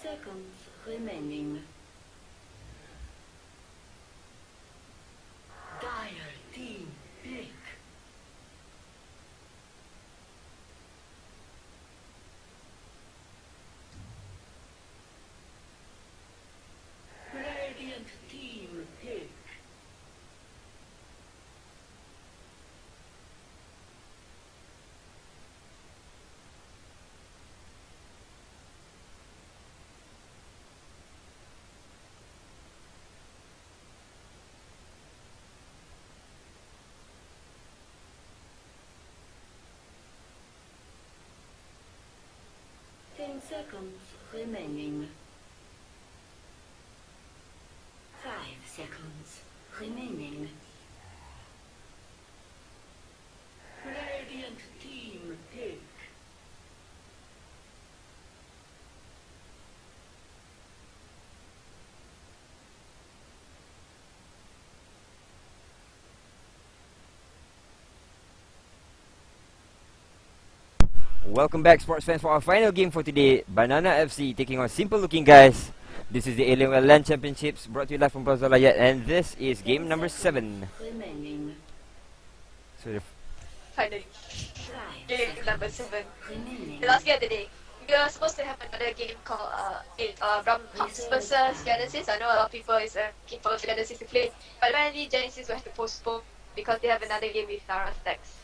seconds remaining. Dire team pick. Radiant team pick. Seconds remaining. 5 seconds remaining. Radiant team pick. Welcome back, sports fans, for our final game for today. BananaFC taking on simple looking guys. This is the Alienware LAN Championships brought to you live from Lowyat, and this is game number 7. Remaining. So Finally. Game number 7. Remaining. The last game of the day. We were supposed to have another game called Rum Pups versus Genesis. I know a lot of people is looking forward to Genesis to play, but apparently Genesis will have to postpone because they have another game with Nara Stacks.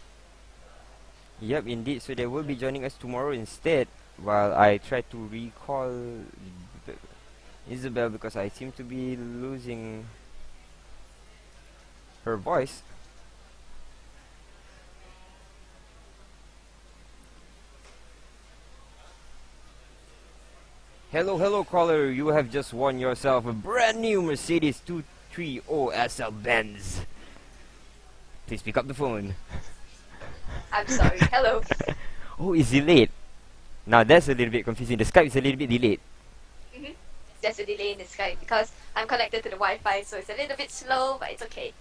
yep, indeed. So they will be joining us tomorrow instead, while I try to recall Isabel because I seem to be losing her voice. Hello caller, you have just won yourself a brand new Mercedes 230 SL Benz. Please pick up the phone. I'm sorry. Hello. Oh, it's delayed. Now that's a little bit confusing. The Skype is a little bit delayed. There's a delay in the Skype because I'm connected to the Wi-Fi, so it's a little bit slow, but it's okay.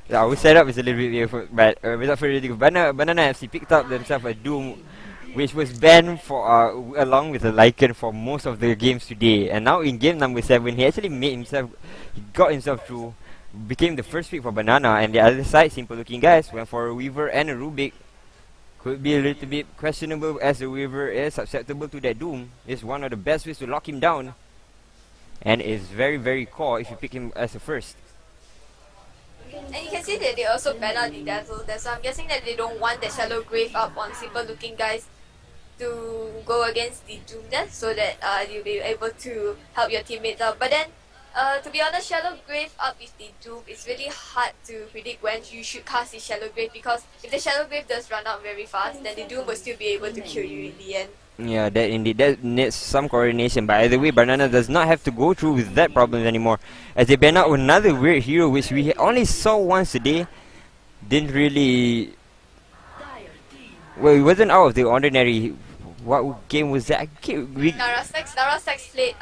Yeah, our setup is a little bit weird, but without further ado, BananaFC picked up themselves a Doom, which was banned for along with the Lycan for most of the games today. And now in game number 7, he actually got himself through, became the first pick for Banana. And the other side, simple looking guys, went for a Weaver and a Rubik. Could be a little bit questionable as the Weaver is susceptible to that Doom. It's one of the best ways to lock him down, and is very core if you pick him as a first. And you can see that they also ban out the Dazzle there, so I'm guessing that they don't want the Shallow Grave up on simple looking guys to go against the Doom there, so that you'll be able to help your teammates out. But then, to be honest, Shallow Grave up with the Doom, it's really hard to predict when you should cast the Shallow Grave, because if the Shallow Grave does run out very fast, then the Doom will still be able to kill you in the end. Yeah, that indeed, that needs some coordination. But either way, Banana does not have to go through with that problem anymore, as they ban out another weird hero which we only saw once a day. Didn't really... Well, it wasn't out of the ordinary. What game was that? Nara Stacks played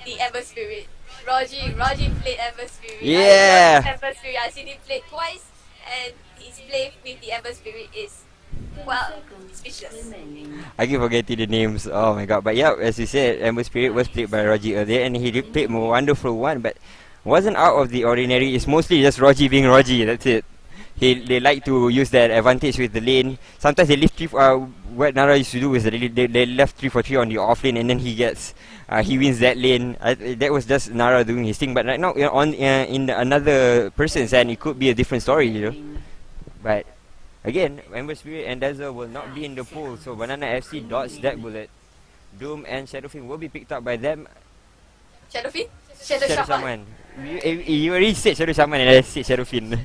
the Ember Spirit. Rogi played Ember Spirit. Yeah! Ember Spirit. I seen him play twice, and his play with the Ember Spirit is, well, speechless. I keep forgetting the names. Oh my god. But yeah, as you said, Ember Spirit was played by Rogi earlier, and he did play a wonderful one, but wasn't out of the ordinary. It's mostly just Rogi being Rogi, that's it. They like to use that advantage with the lane. Sometimes they leave what Nara used to do is they left 3 for 3 on the off lane, and then he wins that lane. That was just Nara doing his thing. But right now, in another person's hand, it could be a different story, you know. But again, Ember Spirit and Dazzle will not be in the pool, so BananaFC dodged that bullet. Doom and Shadowfiend will be picked up by them. Shadowfiend? Shadow Shaman. You already said Shadow Shaman and I said Shadowfiend.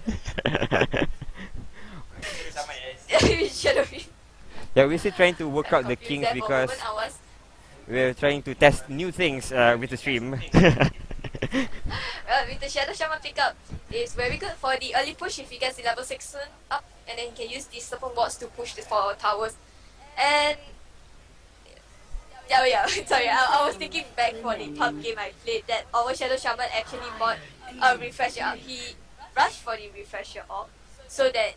Shadowfiend. Yeah, we're still trying to work out the kinks because we're trying to test new things with the stream. Well, with the Shadow Shaman pickup, it's very good for the early push if he gets the level 6 soon up, and then he can use the support bots to push the 4 towers. And yeah, sorry, I was thinking back for the pub game I played, that our Shadow Shaman actually bought a refresher up. He rushed for the refresher up so that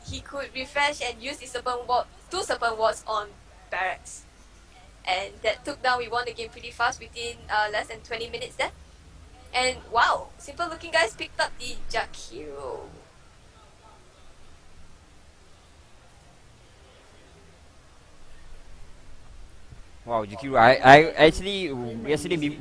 he could refresh and use the serpent ward, 2 serpent wards on barracks. and that took down. We won the game pretty fast within less than 20 minutes there. And wow, simple looking guys picked up the Jakiro. Wow, Jakiro, I actually yesterday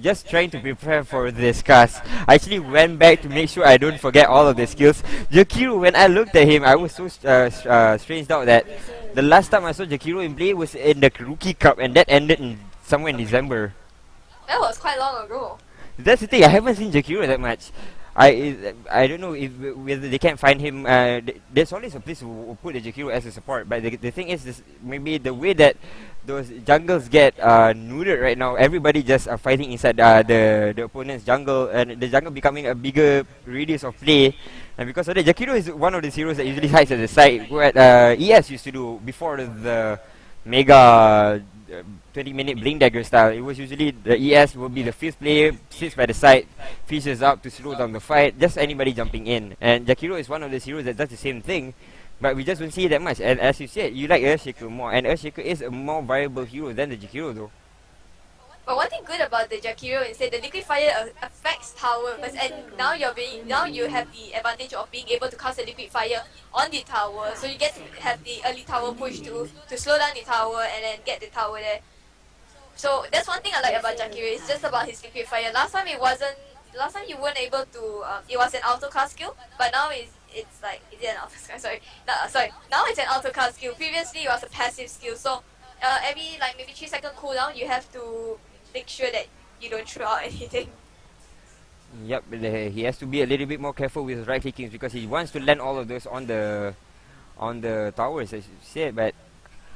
just trying to prepare for this cast. I actually went back to make sure I don't forget all of the skills. Jakiro, when I looked at him, I was so strange out that the last time I saw Jakiro in play was in the Rookie Cup, and that ended in somewhere in December. That was quite long ago. That's the thing. I haven't seen Jakiro that much. I don't know if whether they can't find him. There's always a place to put the Jakiro as a support, but the thing is, this, maybe the way that those jungles get neutered right now, everybody just fighting inside the opponent's jungle, and the jungle becoming a bigger radius of play. And because of that, Jakiro is one of the heroes that usually hides at the side, what ES used to do before the mega 20-minute Blink Dagger style. It was usually the ES will be the fifth player, sits by the side, fishes up to slow down the fight, just anybody jumping in. And Jakiro is one of those heroes that does the same thing, but we just don't see it that much. And as you said, you like Earthshaker more, and Earthshaker is a more viable hero than the Jakiro though. But one thing good about the Jakiro is that the liquid fire affects tower first, and now you have the advantage of being able to cast a liquid fire on the tower, so you get to have the early tower push to slow down the tower and then get the tower there. So that's one thing I like about Jakiro. It's just about his liquid fire. Last time you weren't able to. It was an auto cast skill, but now it's like, is it an auto cast? Sorry. Now it's an auto cast skill. Previously it was a passive skill. So every like maybe 3-second cooldown, you have to make sure that you don't throw out anything. Yep, he has to be a little bit more careful with his right clickings because he wants to land all of those on the towers, as you said. But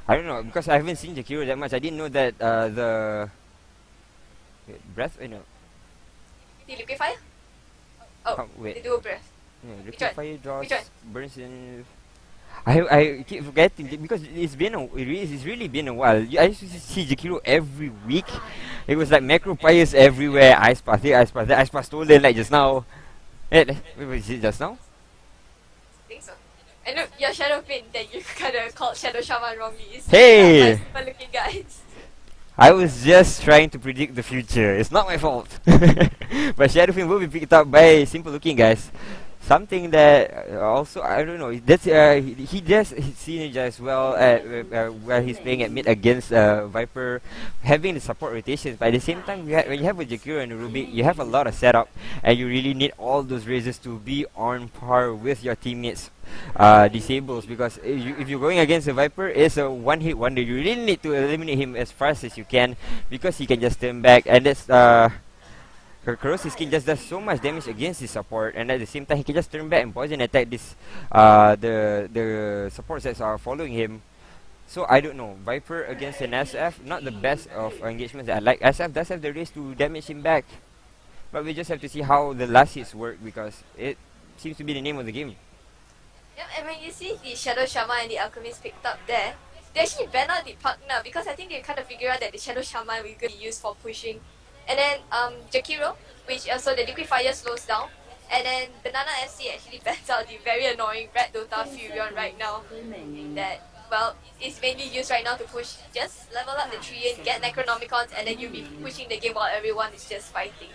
I don't know, because I haven't seen Jakiro that much. I didn't know that the breath. No. The liquid fire? Oh, wait. the dual breath. Yeah, Which liquid one? fire draws Which one? burns in. I keep forgetting because it's really been a while. I used to see Jakiro every week. It was like macro fires everywhere. Ice path here, ice path there, ice path stolen like just now. Wait, was it just now? I think so. And look, your shadow pin that you kind of called Shadow Shaman wrongly is Hey! super looking guys. I was just trying to predict the future. It's not my fault. But Shadowfin will be picked up by simple looking guys. Something that also, I don't know, that's he does synergize well at while he's playing at mid against Viper, having the support rotations. But at the same time, when you have a Jakiro and a Rubik, you have a lot of setup, and you really need all those raises to be on par with your teammates' disables. Because if you're going against a Viper, it's a one-hit wonder. You really need to eliminate him as fast as you can, because he can just turn back, and that's Corrosive Skin just does so much damage against his support, and at the same time he can just turn back and poison attack this the support sets are following him. So I don't know, Viper against an SF, not the best of engagements that I like. SF does have the race to damage him back, but we just have to see how the last hits work, because it seems to be the name of the game. Yep, and when you see the Shadow Shaman and the Alchemist picked up there, they actually ban out the partner, because I think they kind of figure out that the Shadow Shaman will be used for pushing. And then Jakiro, which also the liquid fire slows down, and then BananaFC actually bans out the very annoying Red Dota Furion right now. That, well, is mainly used right now to push, just level up the tree and get Necronomicons, and then you'll be pushing the game while everyone is just fighting.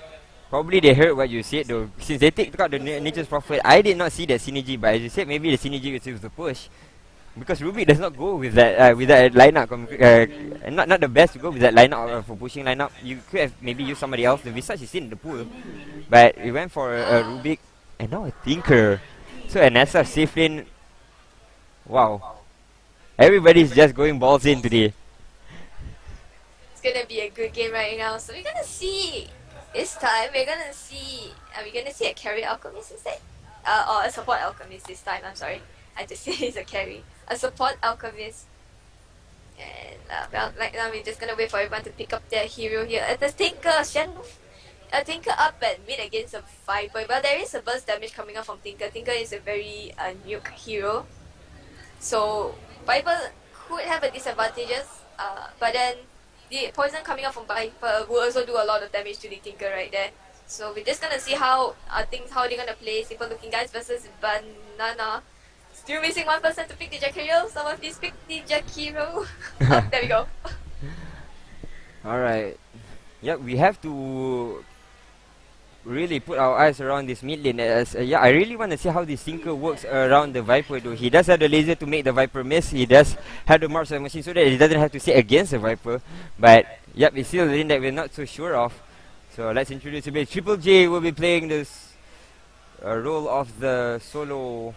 Probably they heard what you said though, since they took out the Nature's Prophet. I did not see that synergy, but as you said, maybe the synergy was with the push. Because Rubik does not go with that lineup. Not the best to go with that lineup for pushing lineup. You could have maybe used somebody else. The Visage is still in the pool, but we went for a Rubik and now a Tinker. So an SF safe lane. Wow, everybody's just going balls in today. It's gonna be a good game right now. So we're gonna see this time. We're gonna see. Are we gonna see a carry alchemist instead? Or a support alchemist this time? I'm sorry. I just say it's a carry. A support alchemist. And well, like now we're just gonna wait for everyone to pick up their hero here. The Tinker, Tinker up at mid against a Viper. But there is a burst damage coming up from Tinker. Tinker is a very nuke hero. So Viper could have a disadvantages. But then the poison coming up from Viper will also do a lot of damage to the Tinker right there. So we're just gonna see how they're gonna play simple looking guys versus Banana. Still missing one person to pick the Jakiro. Someone please pick the Jakiro. Oh, there we go. Alright. Yep, we have to really put our eyes around this mid lane. As yeah, I really want to see how this Tinker works around the Viper though. He does have the laser to make the Viper miss. He does have the Mars machine so that he doesn't have to sit against the Viper. But yep, it's still a lane that we're not so sure of. So let's introduce a bit. Triple J will be playing this role of the solo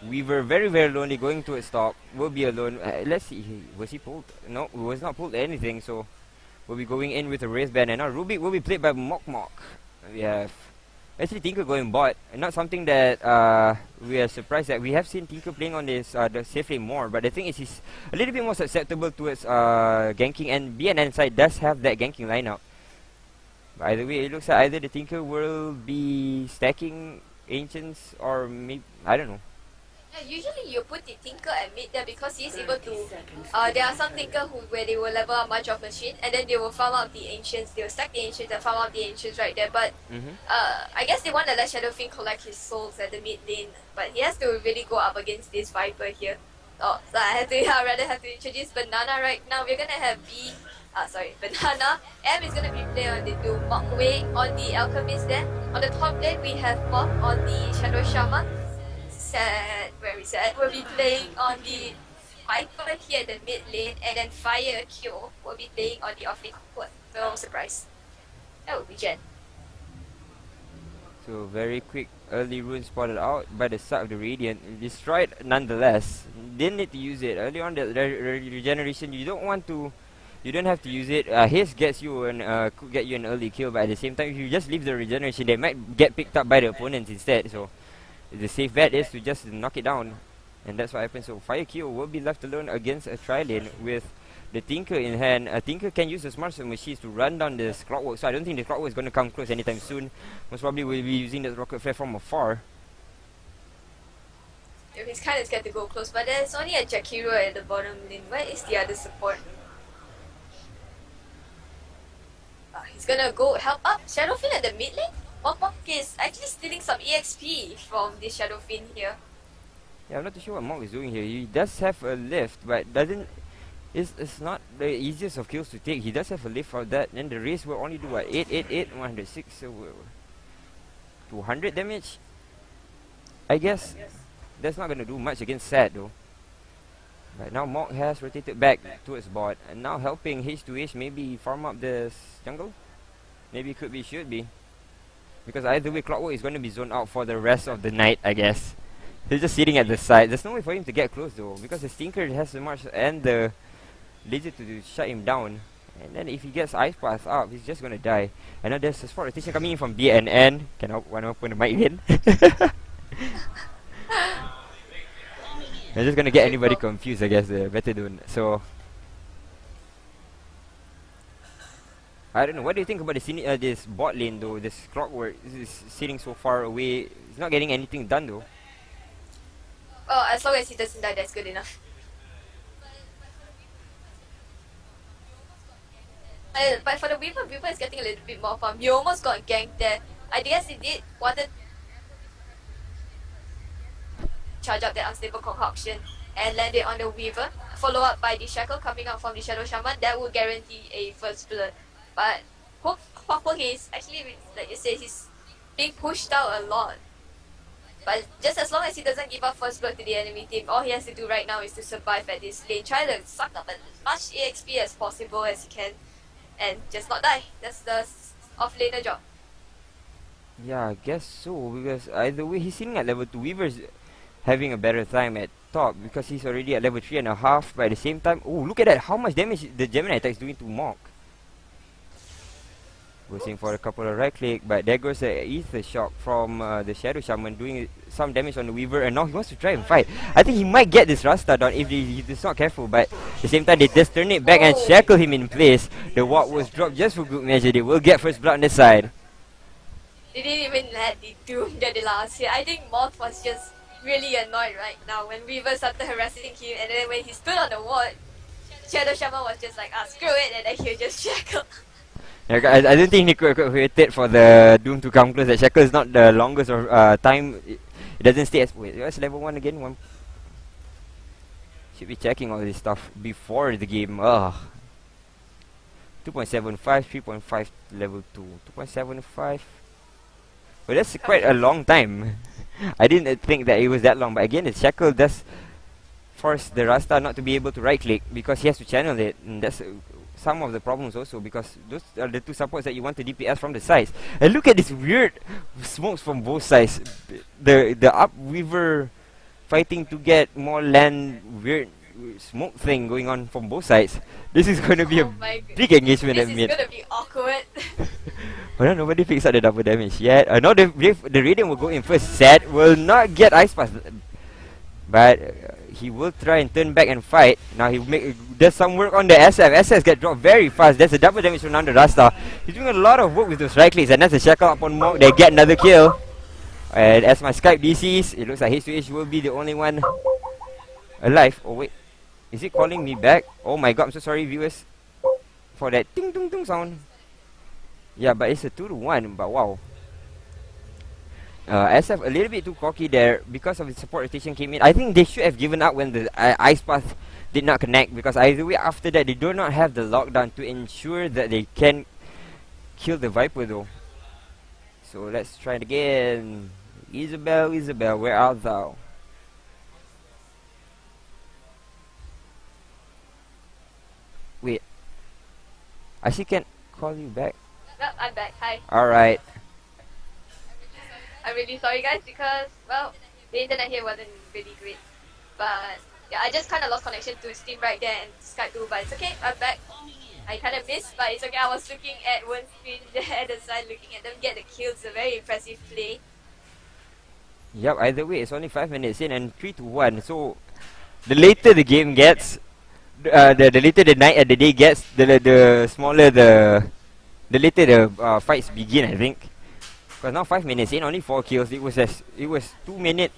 Weaver. Very, very lonely, going to a stop. Will be alone. Let's see. Was he pulled? No, he was not pulled anything. So we'll be going in with a race band. And now Rubik will be played by Mok Mok. We have actually Tinker going bot, and not something that we are surprised that we have seen Tinker playing on this the safe lane more. But the thing is, he's a little bit more susceptible towards ganking, and BNN side does have that ganking lineup. By the way, it looks like either the Tinker will be stacking Ancients or maybe I don't know. Yeah, usually you put the Tinker at mid there because he's able to. There are some Tinker where they will level up much of machine and then they will farm out the Ancients. They will stack the Ancients and farm out the Ancients right there. But I guess they want to let Shadowfiend collect his souls at the mid lane. But he has to really go up against this Viper here. Oh, so I rather have to introduce Banana right now. We're gonna have Banana. M is gonna be playing on the Doom. Mokway on the Alchemist there. On the top lane we have Pop on the Shadow Shaman. Very sad. We'll be playing on the Viper here at the mid lane, and then Fire Q will be playing on the off lane court. No surprise. That would be Jen. So very quick early rune spotted out by the side of the Radiant. Destroyed nonetheless. Didn't need to use it. Early on the regeneration, you don't have to use it. Haste gets you could get you an early kill, but at the same time if you just leave the regeneration, they might get picked up by the opponents instead. So the safe bet is to just knock it down, and that's what happens. So Fire Q will be left alone against a tri-lane with the Tinker in hand. Tinker can use the Smart Machines to run down this Clockwork, so I don't think the Clockwork is going to come close anytime soon. Most probably will be using the Rocket Flare from afar. He's kind of scared to go close, but there's only a Jakiro at the bottom lane. Where is the other support? He's gonna go help up Shadowfiend at the mid lane. Mok is actually stealing some EXP from this Shadowfiend here. Yeah, I'm not too sure what Mok is doing here. He does have a lift, but it's not the easiest of kills to take. He does have a lift for that, and the race will only do what? 888, 106, so 200 damage? I guess that's not gonna do much against Sad though. But now Mok has rotated back towards bot, and now helping H2H maybe farm up the jungle? Maybe could be, should be. Because either way, Clockwork is going to be zoned out for the rest of the night, I guess. He's just sitting at the side. There's no way for him to get close though, because the Stinker has the march and the laser to shut him down. And then if he gets Ice Path up, he's just going to die. And now there's a spot rotation coming in from BNN. Can I open the mic again? I'm just going to get anybody confused, I guess. Better don't. So I don't know. What do you think about this bot lane though? This Clockwork is sitting so far away. He's not getting anything done though. Well, as long as he doesn't die, that's good enough. But for the Weaver is getting a little bit more farm. He almost got ganked there. I guess he did wanted charge up that unstable concoction and land it on the Weaver. Follow up by the Shackle coming out from the Shadow Shaman. That will guarantee a first blood. But Pop is actually, like you said, he's being pushed out a lot. But just as long as he doesn't give up first blood to the enemy team, all he has to do right now is to survive at this lane. Try to suck up as much EXP as possible as he can, and just not die. That's the off-laner job. Yeah, I guess so, because either way, he's sitting at level 2. Weaver's having a better time at top, because he's already at level 3.5, but at the same time, oh, look at that, how much damage the Gemini attack is doing to Mok. Goes for a couple of right click, but there goes a Ether Shock from the Shadow Shaman doing some damage on the Weaver, and now he wants to try and fight. I think he might get this Rasta down if he's not careful, but at the same time they just turn it back and shackle him in place. The ward was dropped just for good measure. They will get first blood on this side. They didn't even let the Doom get the last hit. I think Moth was just really annoyed right now when Weaver started harassing him, and then when he stood on the ward, Shadow Shaman was just like, screw it, and then he'll just shackle. I don't think he could have waited for the Doom to come close. That Shackle is not the longest of time. It doesn't stay as... Wait, what's level 1 again? Should be checking all this stuff before the game. Ugh. 2.75, 3.5 level 2, 2.75. Well, that's quite a long time. I didn't think that it was that long, but again, the shackle does force the Rasta not to be able to right click because he has to channel it, and that's some of the problems also because those are the two supports that you want to DPS from the sides. And look at this weird smokes from both sides. The upweaver fighting to get more land, weird smoke thing going on from both sides. This is going to be a big engagement at mid. This is going to be awkward. Oh no, nobody picks up the double damage yet. No, the Radiant will go in first. Zed will not get Ice Pass, but he will try and turn back and fight. Now he does some work on the SF. SF get dropped very fast. There's a double damage from the Rasta. He's doing a lot of work with those right clicks, and that's a shackle up on Monk. They get another kill. And as my Skype DCs, it looks like H2H will be the only one alive. Oh wait, is it calling me back? Oh my god, I'm so sorry viewers for that ting tung tung sound. Yeah, but it's a 2-1, but wow. SF a little bit too cocky there because of the support rotation came in. I think they should have given up when the Ice Path did not connect, because either way after that they do not have the lockdown to ensure that they can kill the Viper though. So let's try it again. Isabel, Isabel, where art thou? Wait, I still can't call you back. Well, I'm back. Hi. Alright. I'm really sorry, guys, because, well, the internet here wasn't really great. But, yeah, I just kind of lost connection to Steam right there and Skype too, but it's okay, I'm back. I kind of missed, but it's okay. I was looking at one screen there at the side, looking at them get the kills. A very impressive play. Yep, either way, it's only 5 minutes in and 3-1. So, the later the game gets, the later the night and the day gets, the smaller the later the fights begin, I think. Because now 5 minutes in, only 4 kills. It was 2 minutes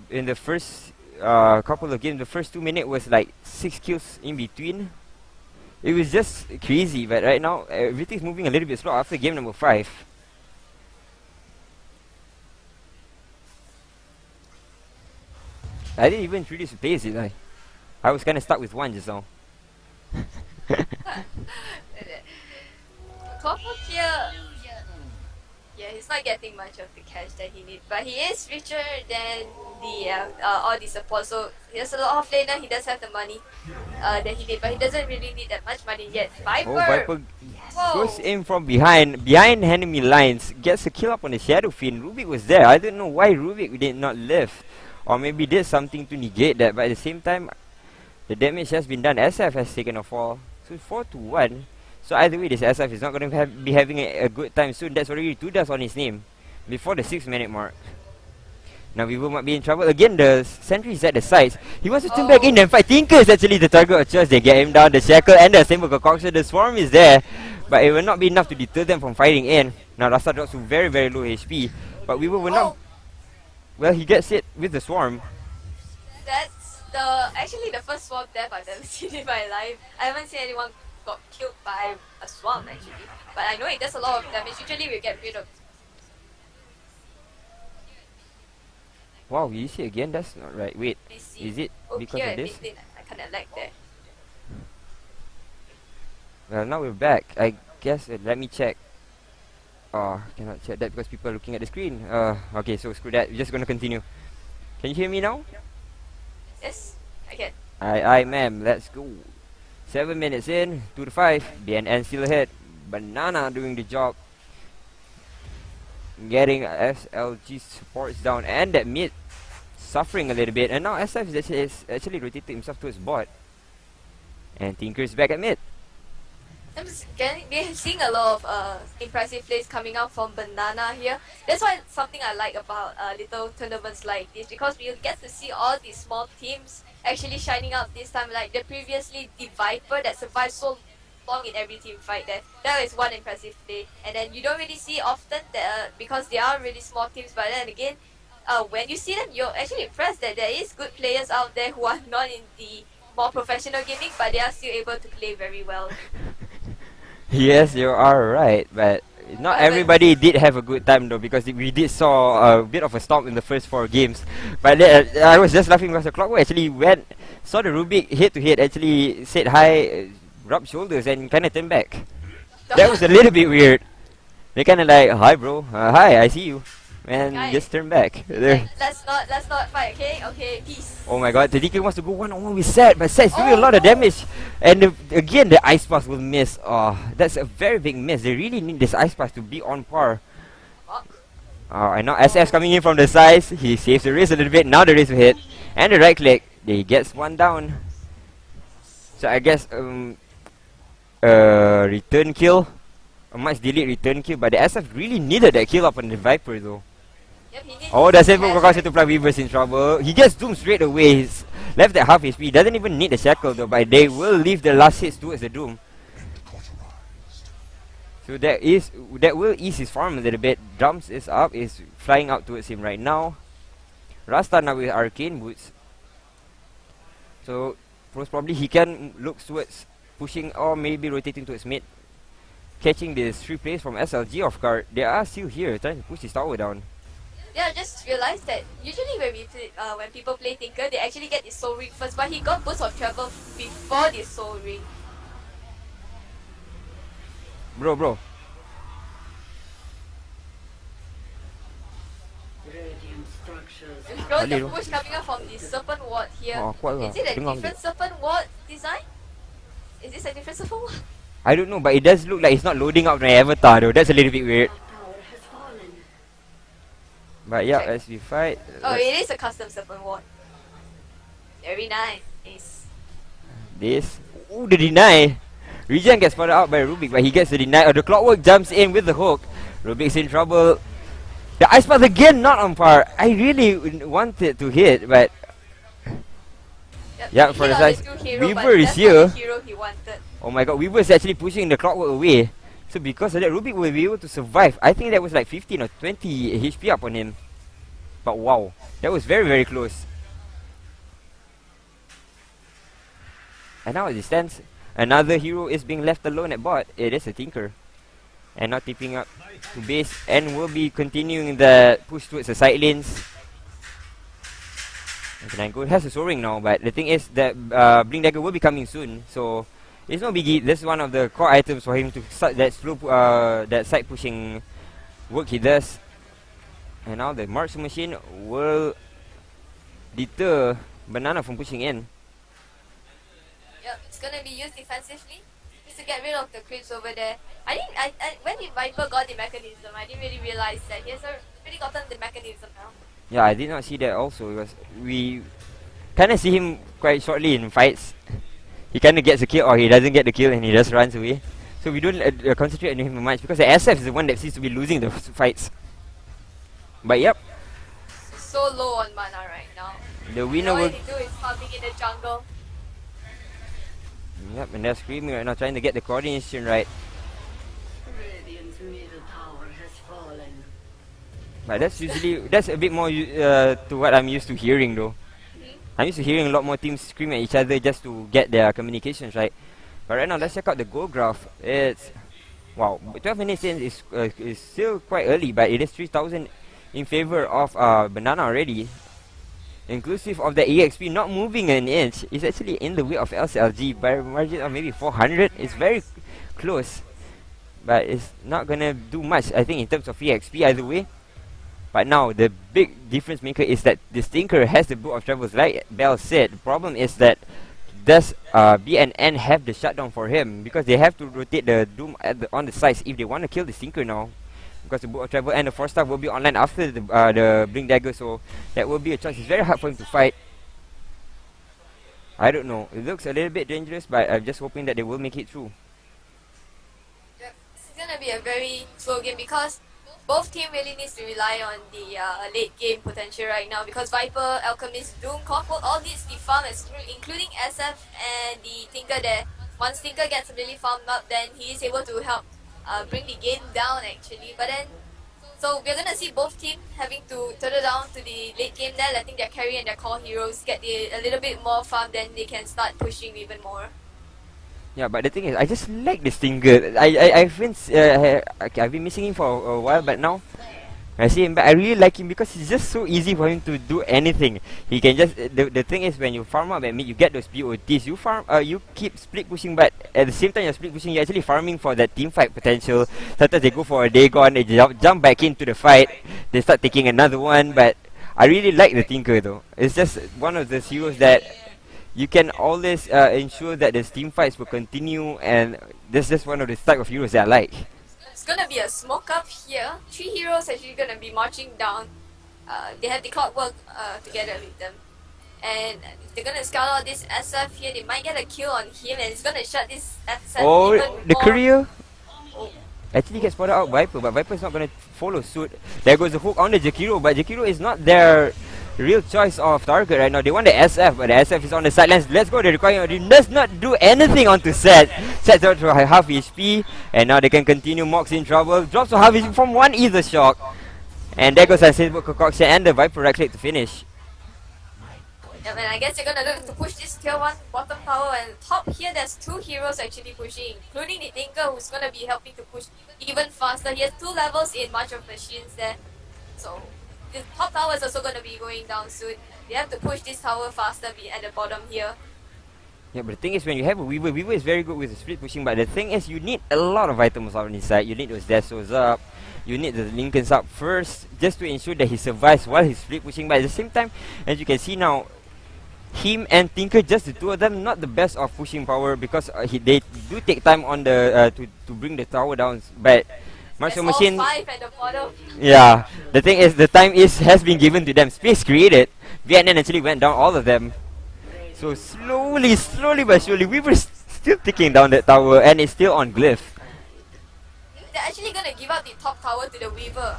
in the first couple of games. The first 2 minutes was like 6 kills in between. It was just crazy, but right now everything's moving a little bit slow after game number 5. I didn't even introduce plays, did I? I was kind of stuck with one just now. Top of here. Yeah, he's not getting much of the cash that he needs, but he is richer than the all the support. So there's a lot of laner. He does have the money that he needs, but he doesn't really need that much money yet. Viper. Oh, Viper goes in from behind enemy lines, gets a kill up on the Shadow Fiend. Rubik was there. I don't know why Rubik did not live, or maybe did something to negate that. But at the same time, the damage has been done. SF has taken a fall, so 4-1. So either way, this SF is not going to be having a good time soon. That's already 2 deaths on his name before the 6-minute mark. Now we might be in trouble again. The sentry is at the sides. He wants to turn back in and fight. Tinker is actually the target of choice. They get him down. The shackle and the Saber Concoction. The swarm is there, but it will not be enough to deter them from fighting in. Now Rasta drops to very, very low HP, but we will not. Well, he gets it with the swarm. That's actually the first swarm death I've ever seen in my life. I haven't seen anyone got killed by a swarm actually, but I know it does a lot of damage. Usually we get rid of. Wow, you see again? That's not right. Wait, is it because of this? I kind of like that. Well, now we're back. I guess, let me check. Oh, cannot check that because people are looking at the screen. Okay, so screw that. We're just gonna continue. Can you hear me now? Yes, I can. Aye, ma'am. Let's go. 7 minutes in, 2-5. BNN still ahead. Banana doing the job. Getting SLG supports down, and that mid suffering a little bit. And now SF is actually rotated himself towards bot. And Tinker's back at mid. I'm seeing a lot of impressive plays coming out from Banana here. That's why something I like about little tournaments like this, because we get to see all these small teams actually shining out this time. Like the previously the Viper that survived so long in every team fight. That is one impressive play, and then you don't really see often that because they are really small teams. But then again, when you see them, you're actually impressed that there is good players out there who are not in the more professional gaming, but they are still able to play very well. Yes, you are right, but not everybody did have a good time though, because we did saw a bit of a stop in the first 4 games. But I was just laughing because the Clockwork actually saw the Rubik head to head, actually said hi, rubbed shoulders and kind of turned back. That was a little bit weird. They kind of like, hi bro, hi, I see you. And Guys. just turn back. There. Let's not fight, okay? Okay, peace. Oh my god, the DK wants to go one-on-one with Set, but Set's doing a lot of damage. And again, the Ice Pass will miss. Oh, that's a very big miss. They really need this Ice Pass to be on par. Fuck. Oh, and now SF's coming in from the sides. He saves the wrist a little bit. Now the wrist will hit. And the right click. He gets one down. So I guess, return kill. A much delayed return kill. But the SF really needed that kill up on the Viper though. Yep, he needs Oh, the Silver to Kokos to play Weaver's in trouble. He gets doomed straight away. He's left at half HP. Doesn't even need the shackle though, but they will leave the last hits towards the doom. So that will ease his farm a little bit. Drums is up, is flying out towards him right now. Rasta now with arcane boots. So most probably he can look towards pushing or maybe rotating towards mid. Catching these 3 players from SLG off guard. They are still here trying to push this tower down. Yeah, I just realized that usually when we play, when people play Tinker, they actually get the Soul Ring first, but he got Burst of Travel before the Soul Ring. Bro. Radiant structures. We've got the Hello. push coming up from the Serpent Ward here. Oh, kuat lah. Is it a Dengar different Serpent Ward design? Is this a different Serpent Ward? I don't know, but it does look like it's not loading up my avatar though. That's a little bit weird. Our tower has fallen. But yeah, Check. as we fight. Oh, it is a custom Serpent Ward. Very nice. This. Ooh, the deny. Regen gets spotted out by Rubik, but he gets the deny. Oh, the Clockwork jumps in with the hook. Rubik's in trouble. The Ice Path again not on par. I really wanted to hit, but Yep, Yeah, he for the hit on size. two hero, Weaver but is that's here. not the hero he wanted. oh my god, Weaver is actually pushing the Clockwork away. So because of that, Rubik will be able to survive. I think that was like 15 or 20 HP up on him. But wow, that was very, very close. And now as it stands, another hero is being left alone at bot. It is a Tinker. And not tipping up to base, and will be continuing the push towards the side lanes. Go has a soaring now, but the thing is that Blink Dagger will be coming soon, so it's no biggie. This is one of the core items for him to start that slow, that side pushing work he does. And now the March Machine will deter Banana from pushing in. Yep, it's gonna be used defensively just to get rid of the creeps over there. I when the Viper got the mechanism, I didn't really realize that he has already gotten the mechanism now. Yeah, I did not see that also, because we kind of see him quite shortly in fights. He kind of gets a kill, or he doesn't get the kill and he just runs away. So we don't concentrate on him much, because the SF is the one that seems to be losing the fights. But yep, So low on mana right now. the You winner know will... what he do is farming in the jungle. Yep, and they're screaming right now, trying to get the coordination right. Radiant's middle tower has fallen. But that's a bit more to what I'm used to hearing though. I'm used to hearing a lot more teams scream at each other just to get their communications right. But right now, let's check out the goal graph. It's... Wow, 12 minutes in is still quite early, but it is 3,000 in favor of Banana already. Inclusive of the EXP not moving an inch. It's actually in the way of SLG by a margin of maybe 400. It's very close. But it's not gonna do much, I think, in terms of EXP either way. But now, the big difference maker is that this Tinker has the Book of Travels, like Bell said. The problem is that does BNN have the shutdown for him? Because they have to rotate the Doom on the sides if they want to kill this Tinker now. Because the Book of Travel and the 4-star will be online after the Blink Dagger, so that will be a choice. It's very hard for him to fight. I don't know. It looks a little bit dangerous, but I'm just hoping that they will make it through. Yep. This is gonna be a very slow game because both team really needs to rely on the late game potential right now, because Viper, Alchemist, Doom, Clockwork all needs the farm, including SF and the Tinker there. Once Tinker gets really farmed up, then he is able to help bring the game down actually. But then, so we're gonna see both teams having to turtle down to the late game there, letting their carry and their core heroes get a little bit more farm, then they can start pushing even more. Yeah, but the thing is, I just like this Tinker. I've been missing him for a while, but now I see him, but I really like him because it's just so easy for him to do anything. He can just the thing is when you farm up at mid, you get those BOTs. You keep split pushing, but at the same time you're split pushing, you're actually farming for that team fight potential. Sometimes they go for a day gone, they jump back into the fight, they start taking another one. But I really like the Tinker though. It's just one of those heroes that you can always ensure that the team fights will continue, and this is just one of the type of heroes that I like. It's gonna be a smoke up here. 3 heroes actually gonna be marching down. They have the clockwork together with them. And they're gonna scout out this SF here. They might get a kill on him, and it's gonna shut this SF Oh, even the more. courier actually gets spotted out Viper, but Viper is not gonna follow suit. There goes the hook on the Jakiro, but Jakiro is not their real choice of target right now. They want the SF, but the SF is on the sidelines. Let's go, they require him. Does not do anything onto Set. Set's out to half HP, and now they can continue. Mox in trouble, drops to half HP from one Ether Shock. And there goes Unstable Concoction and the Viper right click to finish. Yeah, and I guess they're gonna look to push this tier 1 bottom tower, and top here there's 2 heroes actually pushing, including the Tinker, who's gonna be helping to push even faster. He has 2 levels in March of Machines there. So the top tower is also gonna be going down soon. They have to push this tower faster at the bottom here. Yeah, but the thing is, when you have a Weaver, Weaver is very good with the split pushing, but the thing is, you need a lot of items on his side. You need those Desos up, you need the Lincolns up first, just to ensure that he survives while he's split pushing. But at the same time, as you can see now, him and Tinker, just the 2 of them, not the best of pushing power, because they do take time on the to bring the tower down. But Martial There's Machine, all 5 at the bottom. yeah, the thing is, the time has been given to them, space created. Vietnam actually went down all of them. So slowly but surely, we were still taking down that tower, and it's still on Glyph. They're actually gonna give out the top tower to the Weaver.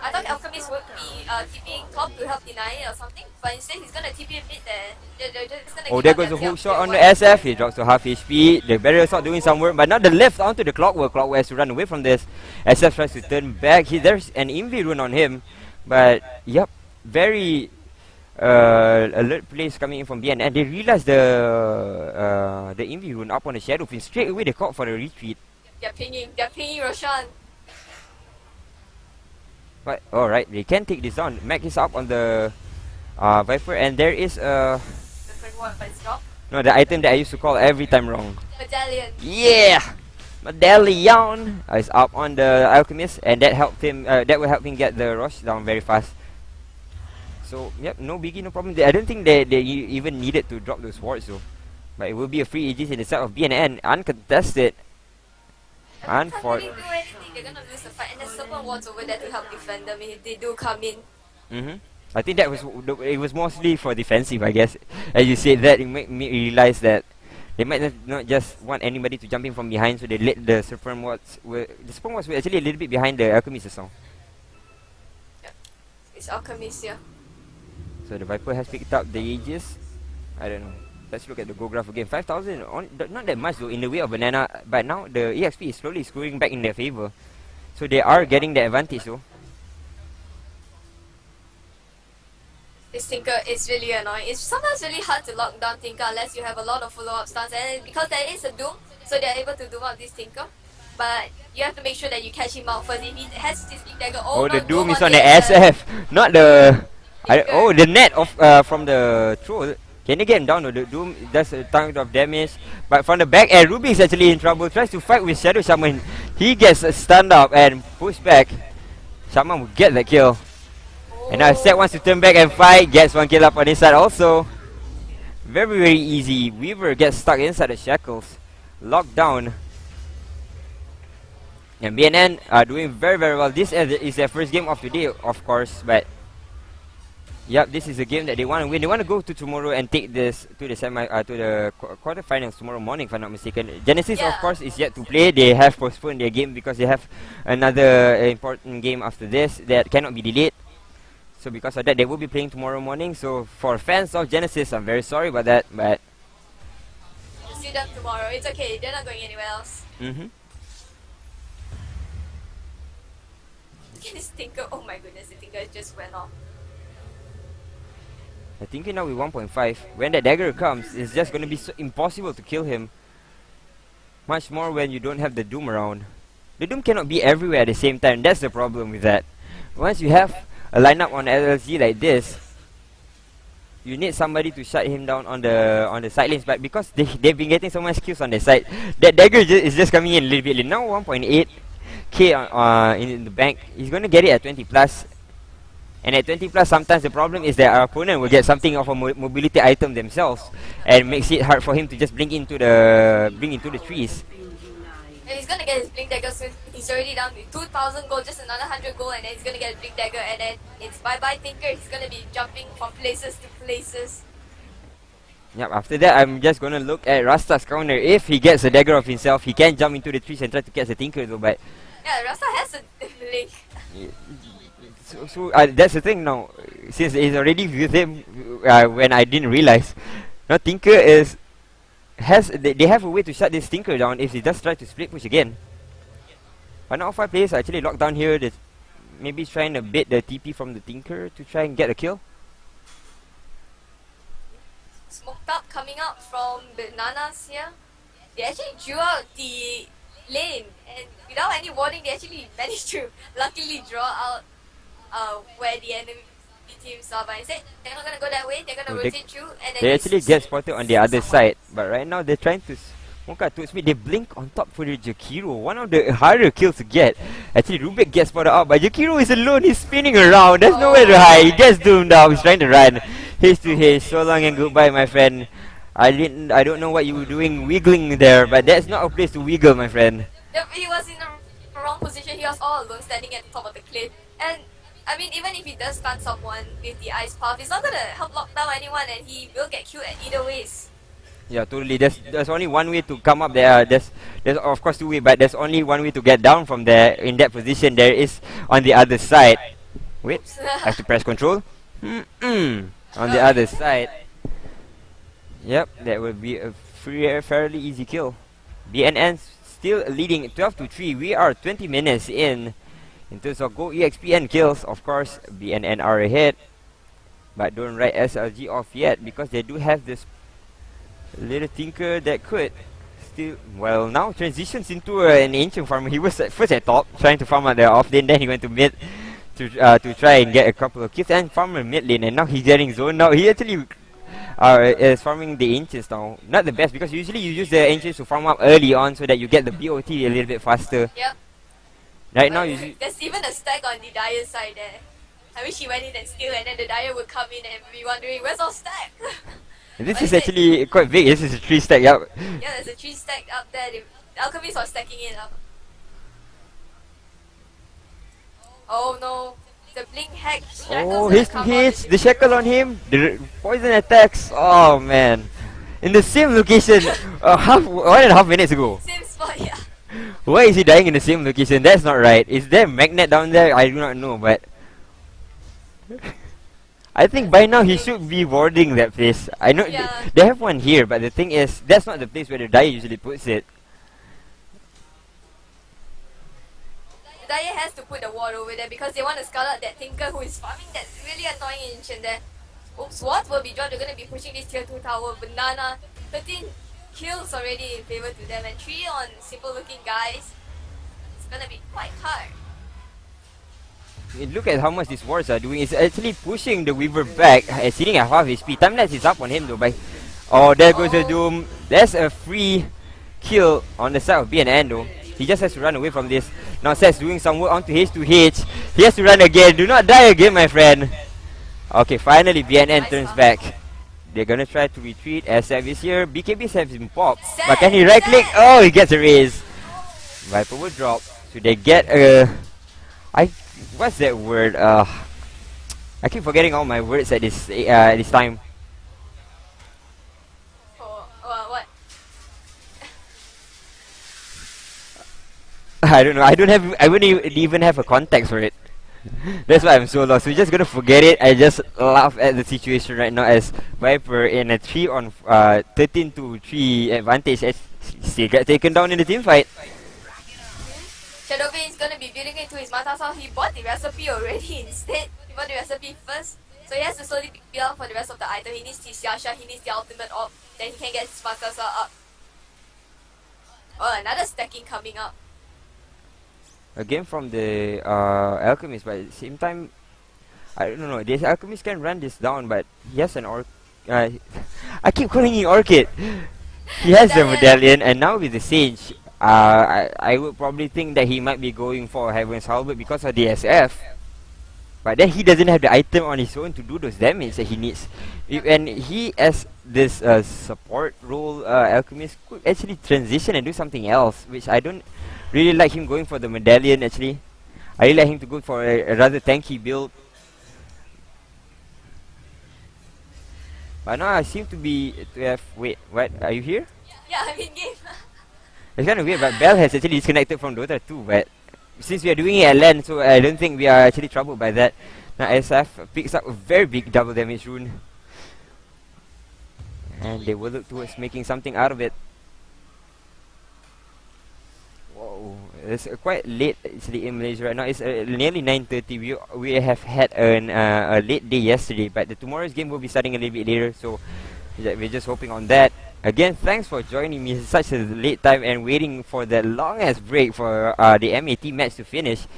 I thought Alchemist would be TPing top to help deny it or something, but instead he's gonna TP mid there. They're just gonna Oh, give there out goes the that hook tier shot on 1. the SF. He drops to half HP. The barrier shot doing some work, but now the left onto the Clockwork. Clockwork has to run away from this. SF tries to turn back. There's an Invi rune on him, but yep, very alert plays coming in from BN, and they realize the Invi rune up on the Shadow Fin. Straight away they called for the retreat. They're pinging Roshan. But alright, they can take this down. Mac is up on the Viper, and there is Different one, but it's not. no, the item that I used to call every time wrong. Medallion. Yeah, Medallion is up on the Alchemist, and that helped him. That will help him get the rush down very fast. So yep, no biggie, no problem. I don't think they even needed to drop those wards though. But it will be a free Aegis in the side of BNN, uncontested. They can't Unfor- really do anything. They're gonna lose the fight, and there's Serpent Wards over there to help defend them if they do come in. I think that it was mostly for defensive, I guess. As you said that, it made me realize that they might not just want anybody to jump in from behind, so they let the Serpent Wards were actually a little bit behind the Alchemist as well. It's Alchemist here. So the Viper has picked up the Aegis. I don't know. Let's look at the Go graph again. 5,000, not that much though in the way of Banana, but now the EXP is slowly screwing back in their favor. So they are getting the advantage though. This Tinker is really annoying. It's sometimes really hard to lock down Tinker unless you have a lot of follow-up stuns, and because there is a Doom, so they're able to Doom out this Tinker. But you have to make sure that you catch him out first. If he has this big dagger, Oh, the no, Doom go is on the SF, not the... Tinker. the net of from the troll. Can they get him down? No, the Doom does a ton of damage. But from the back end, Ruby is actually in trouble. Tries to fight with Shadow Shaman. He gets stunned up and pushed back. Shaman will get that kill. And now Set wants to turn back and fight. Gets one kill up on his side also. Very easy. Weaver gets stuck inside the shackles. Locked down. And BNN are doing very well. This is their first game of the day, of course. But yep, this is a game that they want to win. They want to go to tomorrow and take this to the quarterfinals tomorrow morning, if I'm not mistaken. Genesis, of course, is yet to play. They have postponed their game because they have another important game after this that cannot be delayed. So because of that, they will be playing tomorrow morning. So for fans of Genesis, I'm very sorry about that, but We'll see them tomorrow. It's okay. They're not going anywhere else. mm-hmm. Look at this Tinker. Oh my goodness, the Tinker just went off. I think now with 1.5, when the dagger comes, it's just going to be so impossible to kill him. Much more when you don't have the Doom around. The Doom cannot be everywhere at the same time. That's the problem with that. once you have a lineup on SLG like this, you need somebody to shut him down on the side lanes. But because they've been getting so much kills on their side, that dagger is just coming in a little bit late. Now 1.8k in the bank. He's gonna get it at 20 plus. And at 20 plus, sometimes the problem is that our opponent will get something of a mobility item themselves, and makes it hard for him to just blink into the trees. And he's gonna get his blink dagger soon. He's already down with 2,000 gold, just another 100 gold, and then he's gonna get a blink dagger, and then it's bye bye Tinker. He's gonna be jumping from places to places. Yep, after that, I'm just gonna look at Rasta's counter. If he gets a dagger of himself, he can jump into the trees and try to catch the Tinker though, but... Yeah, Rasta has a blink. So that's the thing now. Since he's already with him, when I didn't realize, now Tinker they have a way to shut this Tinker down if he does try to split push again. But now 5 players are actually locked down here. They're maybe trying to bait the TP from the Tinker to try and get a kill. Smoked up coming out from Bananas here. They actually drew out the lane, and without any warning, they actually managed to luckily draw out where the enemy teams are. But instead, they're not gonna go that way. They're gonna rotate through, and then they actually get spotted on the other side. But right now, they're trying to smoke out towards me. They blink on top for the Jakiro. One of the harder kills to get. Actually, Rubik gets spotted out, but Jakiro is alone. He's spinning around. There's nowhere to hide. He gets doomed out. He's trying to run. Haste to haste. So long and goodbye, my friend. I don't know what you were doing wiggling there, but that's not a place to wiggle, my friend. Yep, he was in the wrong position. He was all alone standing at the top of the cliff. And I mean, even if he does stun someone with the ice path, it's not gonna help lock down anyone, and he will get killed at either ways. Yeah, totally. There's only one way to come up there. There's of course 2 ways, but there's only one way to get down from there in that position. There is on the other side. Wait, I have to press control. On the other side. Yep, that would be a fairly easy kill. BNN still leading 12-3. We are 20 minutes in terms of Go EXPN kills. Of course, BNN are ahead, but don't write SLG off yet because they do have this little Tinker that could still, well, now transitions into an ancient farmer. He was first at top trying to farm out the off lane, then he went to mid to try and get a couple of kills and farm a mid lane, and now he's getting zoned out. He actually is farming the ancients now. Not the best because usually you use the ancients to farm up early on so that you get the BOT a little bit faster. Yep. Right now, there's even a stack on the Dire side there. I wish he went in and steal, and then the Dire would come in and be wondering, where's our stack? This is actually quite big. This is a 3 stack, yep. Yeah, there's a 3 stack up there. The alchemists are stacking it up. Oh no, the blink hack. Oh, hits the shackle on him. The poison attacks. Oh man, in the same location. 1.5 minutes ago. Same spot, yeah. Why is he dying in the same location? That's not right. Is there a magnet down there? I do not know, but I think by now he should be warding that place. I know they have one here, but the thing is, that's not the place where the Dire usually puts it. The Dire has to put the ward over there because they want to scout out that Tinker who is farming that really annoying ancient there. Oops, what will be dropped? They're going to be pushing this tier 2 tower. Banana, 13 kills already in favor to them, and 3 on simple looking guys. It's going to be quite hard. Look at how much these wards are doing. It's actually pushing the Weaver back, sitting at half HP. Timelapse is up on him though. Oh, there goes the Doom. There's a free kill on the side of BNN though. He just has to run away from this. Now Seth's doing some work onto H2H. He has to run again. Do not die again, my friend. Okay, finally BNN turns back. They're gonna try to retreat as Seth is here. BKB has been popped. But can he right click? Oh, he gets a raise. Viper will drop. So they get a... What's that word? I keep forgetting all my words at this time. What? I don't know. I wouldn't even have a context for it. That's why I'm so lost. We're just gonna forget it. I just laugh at the situation right now as Viper in a 13-3 advantage as still get taken down in the team fight. Shadowbane is gonna be building into his Matasa. He bought the recipe already instead. He bought the recipe first. So he has to slowly build up for the rest of the item. He needs his Yasha, he needs the ultimate op. Then he can get his Matasa up. Oh, another stacking coming up. again from the Alchemist, but at the same time, I don't know. This Alchemist can run this down, but he has an I keep calling him Orchid. He has the medallion, and now with the Sage, I would probably think that he might be going for Heaven's Halberd because of the SF. But then he doesn't have the item on his own to do those damage that he needs. And he, as this support role Alchemist, could actually transition and do something else, which I don't really like him going for the medallion actually. I really like him to go for a rather tanky build. But now I seem to have... Wait, what? Are you here? Yeah, I'm in game. It's kind of weird, but Bell has actually disconnected from Dota 2, but since we are doing it at LAN, so I don't think we are actually troubled by that. Now SF picks up a very big double damage rune. And they will look towards making something out of it. Whoa, it's quite late actually in Malaysia right now. It's nearly 9:30. We have had a late day yesterday, but the tomorrow's game will be starting a little bit later, so we're just hoping on that. Again, thanks for joining me such a late time and waiting for that long ass break for the MAT match to finish.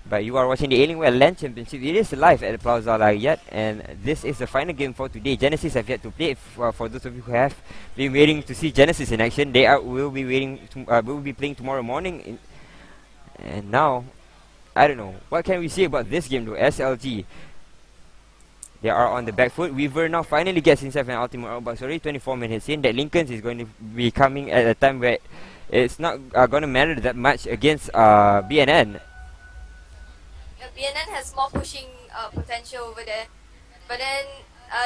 But you are watching the Alienware LAN Championship. It is live at the Plaza Lowyat, and this is the final game for today. Genesis have yet to play. For those of you who have been waiting to see Genesis in action, they will be playing tomorrow morning. And now, I don't know. What can we say about this game though? SLG. They are on the back foot. Weaver now finally gets himself an ultimate outbox. Already 24 minutes in. That Lincoln's is going to be coming at a time where it's not going to matter that much against BNN. Yeah, BNN has more pushing potential over there. But then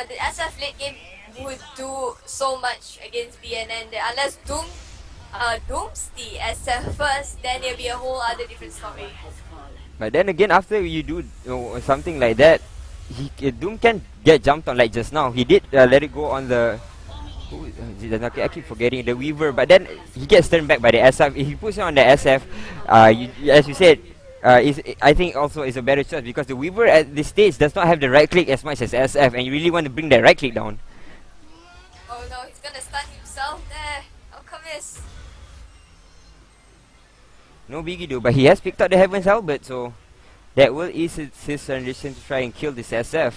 the SF late game would do so much against BNN that unless Dooms the SF first, then there'll be a whole other different story. But then again, after you do something like that, Doom can get jumped on like just now. He did let it go on the... I keep forgetting the Weaver, but then he gets turned back by the SF. If he puts it on the SF, as you said, I think also is a better choice because the Weaver at this stage does not have the right click as much as SF, and you really want to bring that right click down. Oh no, he's gonna stun himself there. Alchemist. No biggie though, but he has picked up the Heaven's Halberd, so that will ease his transition to try and kill this SF.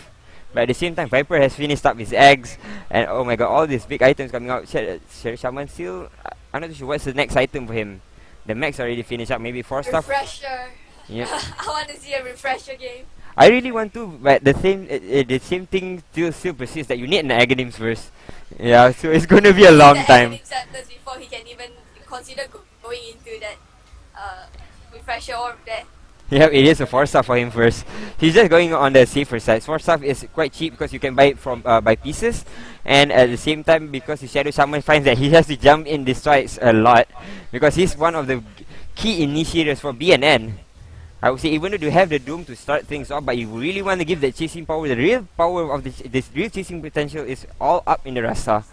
But at the same time, Viper has finished up his eggs, and oh my god, all these big items coming out. Sheriff Shaman still, I'm not too sure what's the next item for him. The max already finished up, maybe 4 stuff. Refresher. Yep. I want to see a refresher game. I really want to, but the same thing still persists that you need an Aghanims first. Yeah, so it's going to be a long time. Before he can even consider going into that refresher orb there. Yep, it is a 4-star for him first. He's just going on the safer side. 4-star is quite cheap because you can buy it from by pieces, and at the same time because the Shadow Shaman finds that he has to jump in this twice a lot because he's one of the key initiators for BNN. I would say even though you have the Doom to start things off, but you really want to give that chasing power, the real power of this real chasing potential is all up in the Rasa.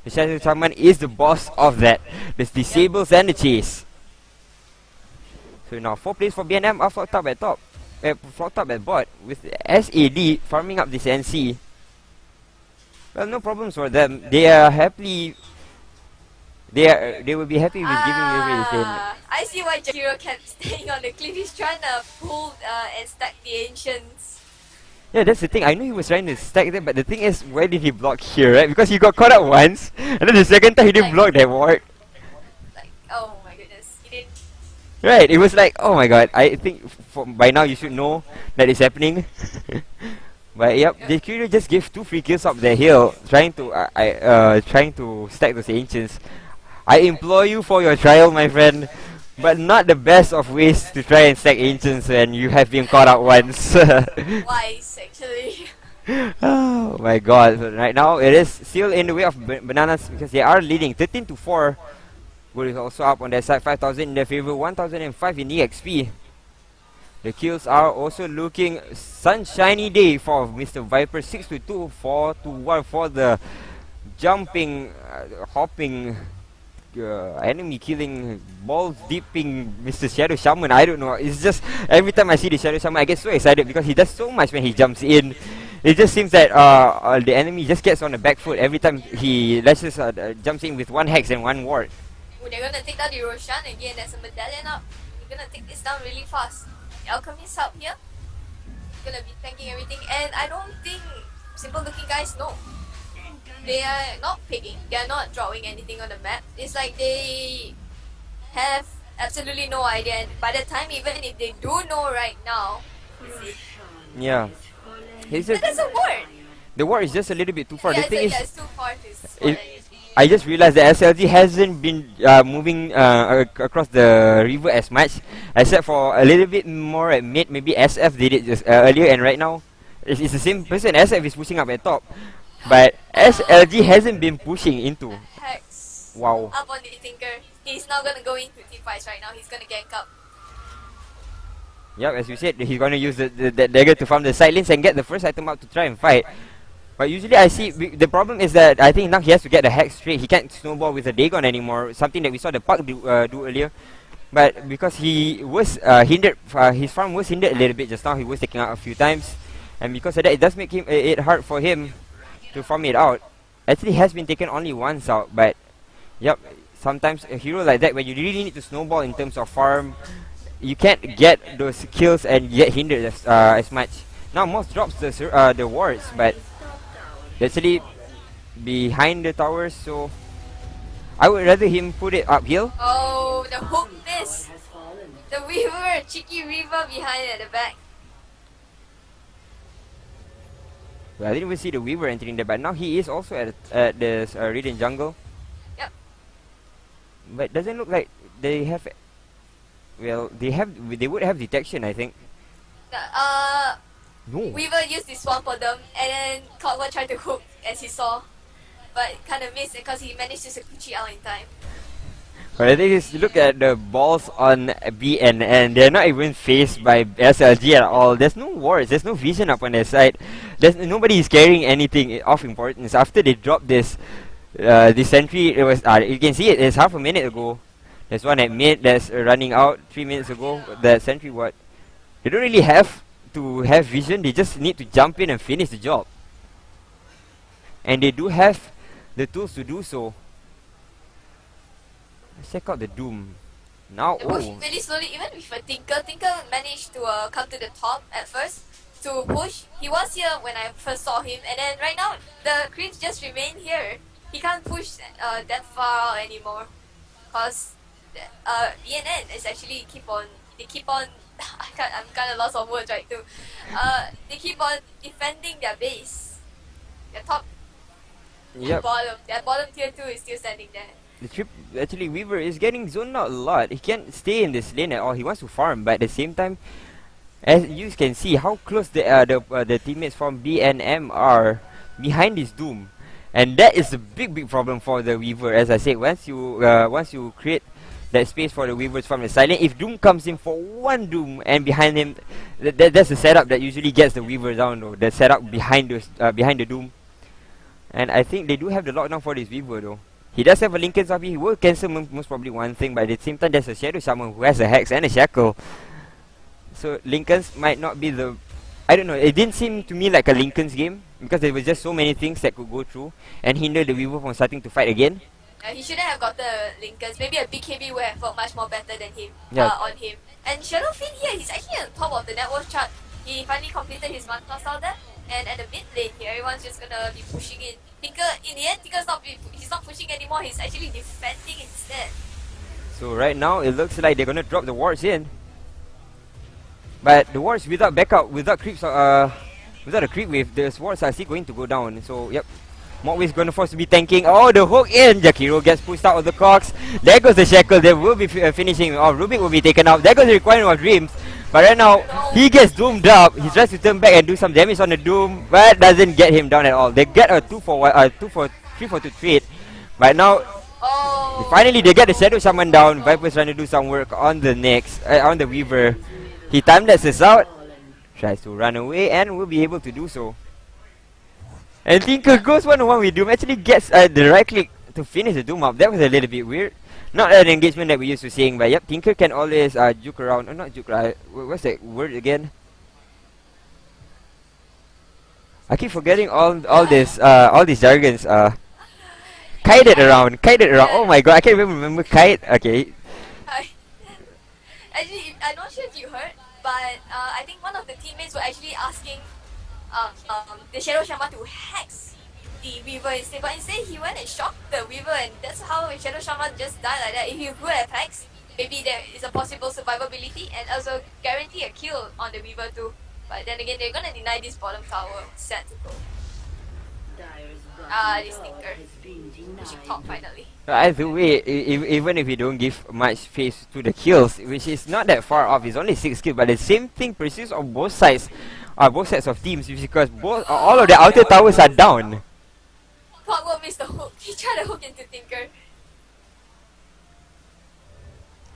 The Shadow Shaman is the boss of that. The disables and the chase. So now 4 players for BNM are flocked up at top. Flocked up at bot with SAD farming up this NC. Well, no problems for them. They are happily... They will be happy with giving away this game. I see why Jakiro kept staying on the cliff. He's trying to pull and stack the ancients. Yeah, that's the thing. I know he was trying to stack them, but the thing is, where did he block here, right? Because he got caught up once, and then the second time he didn't block that ward. Like, oh my goodness, he didn't. Right, it was like, oh my god. I think by now you should know that it's happening. But yep, Jakiro just gave 2 free kills up the hill, trying to stack those ancients. I implore you for your trial, my friend, but not the best of ways to try and stack ancients when you have been caught out once. Wise, actually. Oh my god, so right now it is still in the way of Bananas because they are leading 13-4. Gold is also up on their side, 5,000 in their favor, 1,005 in EXP. The kills are also looking sunshiny day for Mr. Viper, 6-2, 4-1 for the jumping, hopping, enemy killing, balls dipping Mr. Shadow Shaman. I don't know, it's just every time I see the Shadow Shaman I get so excited because he does so much when he jumps in. It just seems that the enemy just gets on the back foot every time he jumps in with 1 hex and 1 ward. Oh, they're gonna take down the Roshan again. There's a medallion up. gonna take this down really fast. The Alchemist out here, gonna be tanking everything, and I don't think simple looking guys know. They are not picking, they are not drawing anything on the map. It's like they have absolutely no idea, and by the time, even if they do know right now, you see, Yeah. It's just, there's a ward. the war is just a little bit too far. Yeah, The thing is, it's too far to spawn. I just realized that SLG hasn't been moving across the river as much, except for a little bit more at mid. Maybe SF did it just earlier, and right now it's the same person. SF is pushing up at top, but SLG hasn't been pushing into. Hex. Wow. Up on the Tinker. He's not gonna go into team fights right now. He's gonna gank up. Yep, as you said, he's gonna use that dagger to farm the side lanes and get the first item up to try and fight. But usually I see the problem is that I think now he has to get the hex straight. He can't snowball with the Dagon anymore. Something that we saw the Puck do earlier. But because he was hindered, his farm was hindered a little bit just now. He was taking out a few times, and because of that, it does make it hard for him to farm it out. Actually, has been taken only once out. But yep, sometimes a hero like that, when you really need to snowball in terms of farm, you can't get those kills and get hindered as much. Now Moss drops the wards, but actually behind the towers, so I would rather him put it uphill. Oh, the hook miss. Has fallen. The Weaver, cheeky Reaver behind at the back. Well, I didn't even see the Weaver entering there, but now he is also at the Radiant jungle. Yep. But doesn't look like they have. Well, they would have detection, I think. No. Weaver used the swamp on them, and then Clockwork tried to hook as he saw, but kind of missed because he managed to Sakuchi out in time. But the thing is, look at the balls on BNN. They're not even faced by SLG at all. There's no wards. There's no vision up on their side. Nobody is carrying anything of importance. After they dropped this sentry, it was you can see it's half a minute ago. There's one at mid that's running out 3 minutes ago. That sentry, what? They don't really have to have vision. They just need to jump in and finish the job. And they do have the tools to do so. Let's check out the Doom. Now, They push really slowly, even with a Tinker. Tinker managed to come to the top at first to push. He was here when I first saw him, and then right now the creeps just remain here. He can't push that far out anymore, cause BNN is actually they keep on. I'm kind of lost of words right too. They keep on defending their base. Their top, yep. their bottom tier 2 is still standing there. Actually, Weaver is getting zoned out a lot. He can't stay in this lane at all. He wants to farm, but at the same time, as you can see how close the teammates from BNM are behind this Doom, and that is a big problem for the Weaver. As I said, once you create that space for the Weavers from the silent, if Doom comes in for one Doom and behind him, that's the setup that usually gets the Weaver down though. The setup behind the Doom. And I think they do have the lockdown for this Weaver though. He does have a Lincoln's up. He will cancel most probably one thing, but at the same time there's a Shadow Shaman who has a Hex and a Shackle. So Lincoln's might not be the... I don't know, it didn't seem to me like a Lincoln's game, because there was just so many things that could go through and hinder the Weaver from starting to fight again. He shouldn't have got the Lincolns. Maybe a BKB would have felt much more better than him on him. And Shadowfiend here, he's actually on top of the net worth chart. He finally completed his Manta style there. And at the mid lane here, everyone's just gonna be pushing in. Tinker, in the end, he's not pushing anymore, he's actually defending instead. So right now, it looks like they're gonna drop the wards in. But the wards without backup, without creeps, without a creep wave, the wards are still going to go down. So, yep. Mockway's gonna force to be tanking. Oh, the hook in! Jakiro gets pushed out of the cogs. There goes the Shackle. They will be finishing. Oh, Rubik will be taken out. There goes the requirement of Dreams. But right now, he gets doomed up. He tries to turn back and do some damage on the Doom, but doesn't get him down at all. They get a 3 for 2 trade. But now, finally they get the Shadow Shaman down. Viper's trying to do some work on the on the Weaver. He time-lapses out, tries to run away, and will be able to do so. And Tinker goes 1-on-1 with Doom, actually gets the right click to finish the Doom up. That was a little bit weird. Not an engagement that we used to seeing, but yep, Tinker can always juke around. Oh, not juke around. What's that word again? I keep forgetting all these jargons. Kite it around. Oh my god, I can't even remember kite. Okay. Actually, I'm not sure if you heard, but I think one of the teammates were actually asking the Shadow Shaman to hex the Weaver instead, but instead he went and shocked the Weaver, and that's how Shadow Shaman just died like that. If you would have hex, maybe there is a possible survivability and also guarantee a kill on the Weaver too. But then again, they're gonna deny this bottom tower set to go. This Tinker. Pushing top finally. Either way, even if you don't give much face to the kills, which is not that far off, it's only 6 kills, but the same thing persists on both sides, both sets of teams, because all of the outer towers are down. Clockwork missed the hook. He tried to hook into Tinker.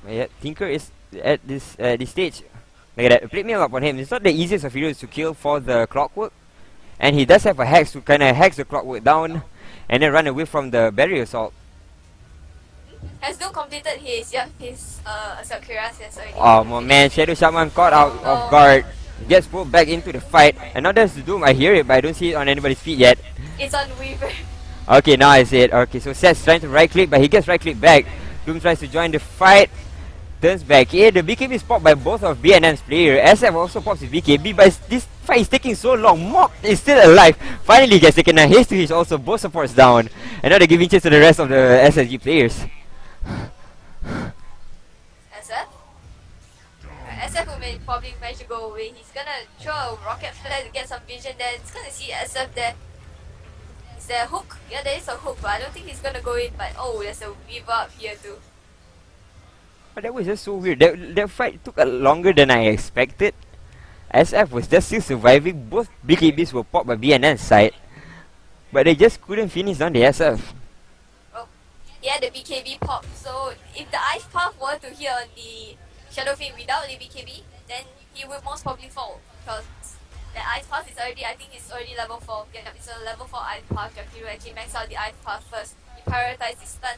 But yeah, Tinker is at this stage. Look at that, plate mail up on him. It's not the easiest of heroes to kill for the Clockwork, and he does have a hex to kind of hex the Clockwork down, and then run away from the barrier assault. Has Doom completed his assault cuirass already? Oh my man, Shadow Shaman caught out of guard, gets pulled back into the fight, and now there's the Doom. I hear it, but I don't see it on anybody's feet yet. It's on Weaver. Okay, now I see it. Okay, so Seth's trying to right click, but he gets right click back. Doom tries to join the fight, turns back in. The BKB is popped by both of BNM's players. SF also pops his BKB, but this fight is taking so long. Mock is still alive. Finally gets taken a haste to his also, both supports down. And now they're giving chance to the rest of the SLG players. SF? SF will probably manage to go away. He's gonna throw a rocket flare to get some vision there. It's gonna see SF there. Is there a hook? Yeah, there is a hook, but I don't think he's gonna go in. But oh, there's a Weaver up here too. But that was just so weird. That fight took longer than I expected. SF was just still surviving. Both BKBs were popped by BNN's side, but they just couldn't finish down the SF. Oh, yeah, the BKB pop. So if the Ice Path were to hit on the Shadow Fiend without the BKB, then he would most probably fall, because the Ice Path is already, I think it's already level 4. Yeah, it's a level 4 Ice Path. You have to actually max out the Ice Path first. You prioritize his stun.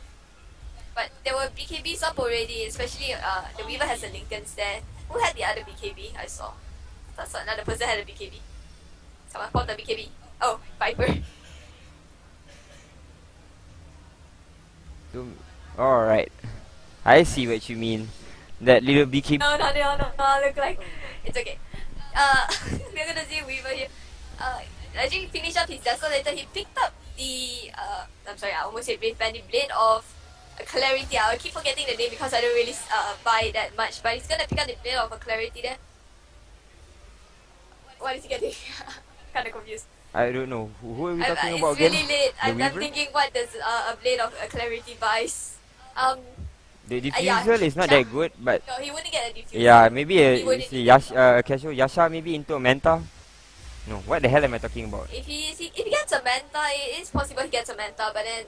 But there were BKBs up already, especially the Weaver has a Lincoln's there. Who had the other BKB? I saw. I thought another person had a BKB. Someone called the BKB. Oh, Viper. Alright, I see what you mean. That little BKB. No, look like it's okay. We're gonna see Weaver here. Actually finish up his Desolator. He picked up the I'm sorry, I almost said Wraith Bandit Blade of Clarity. I keep forgetting the name because I don't really buy that much. But he's gonna pick up the Blade of Clarity there. What is he getting? Kinda confused. I don't know. Who are we talking about it's again? really late. I'm Weaver? thinking, what does a Blade of Clarity buys? The yeah, diffusal is not that good, but no, he wouldn't get a diffuser. yeah, maybe He wouldn't a casual Yasha maybe into a Manta. No, what the hell am I talking about? If he gets a Manta, it is possible he gets a Manta, but then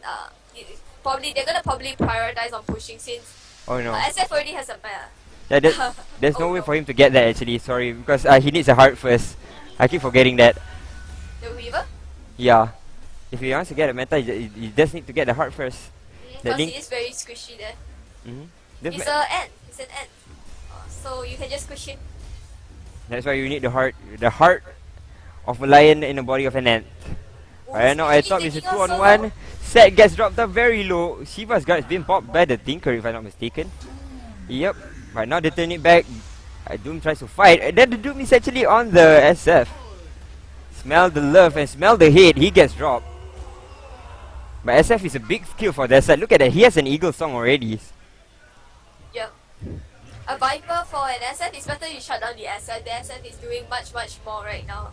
they're gonna probably prioritize on pushing since Oh no. SF already has a Manta. Yeah, there's no Oh, way no. for him to get that actually, sorry, because he needs a heart first. I keep forgetting that. The Weaver? Yeah. If he wants to get a Meta, he just need to get the heart first. Because he is very squishy there. Mm-hmm. He's an ant. He's an ant. So you can just squish him. That's why you need the heart of a lion in the body of an ant. I know, I thought it's a 2-on-1. Set gets dropped up very low. Shiva's guard has been popped by the Tinker, if I'm not mistaken. Yep. But now they turn it back. Doom tries to fight. And then the Doom is actually on the SF. Smell the love and smell the hate. He gets dropped. But SF is a big skill for that side. Look at that. He has an Eagle Song already. Yep. A Viper for an SF is better you shut down the SF. The SF is doing much more right now.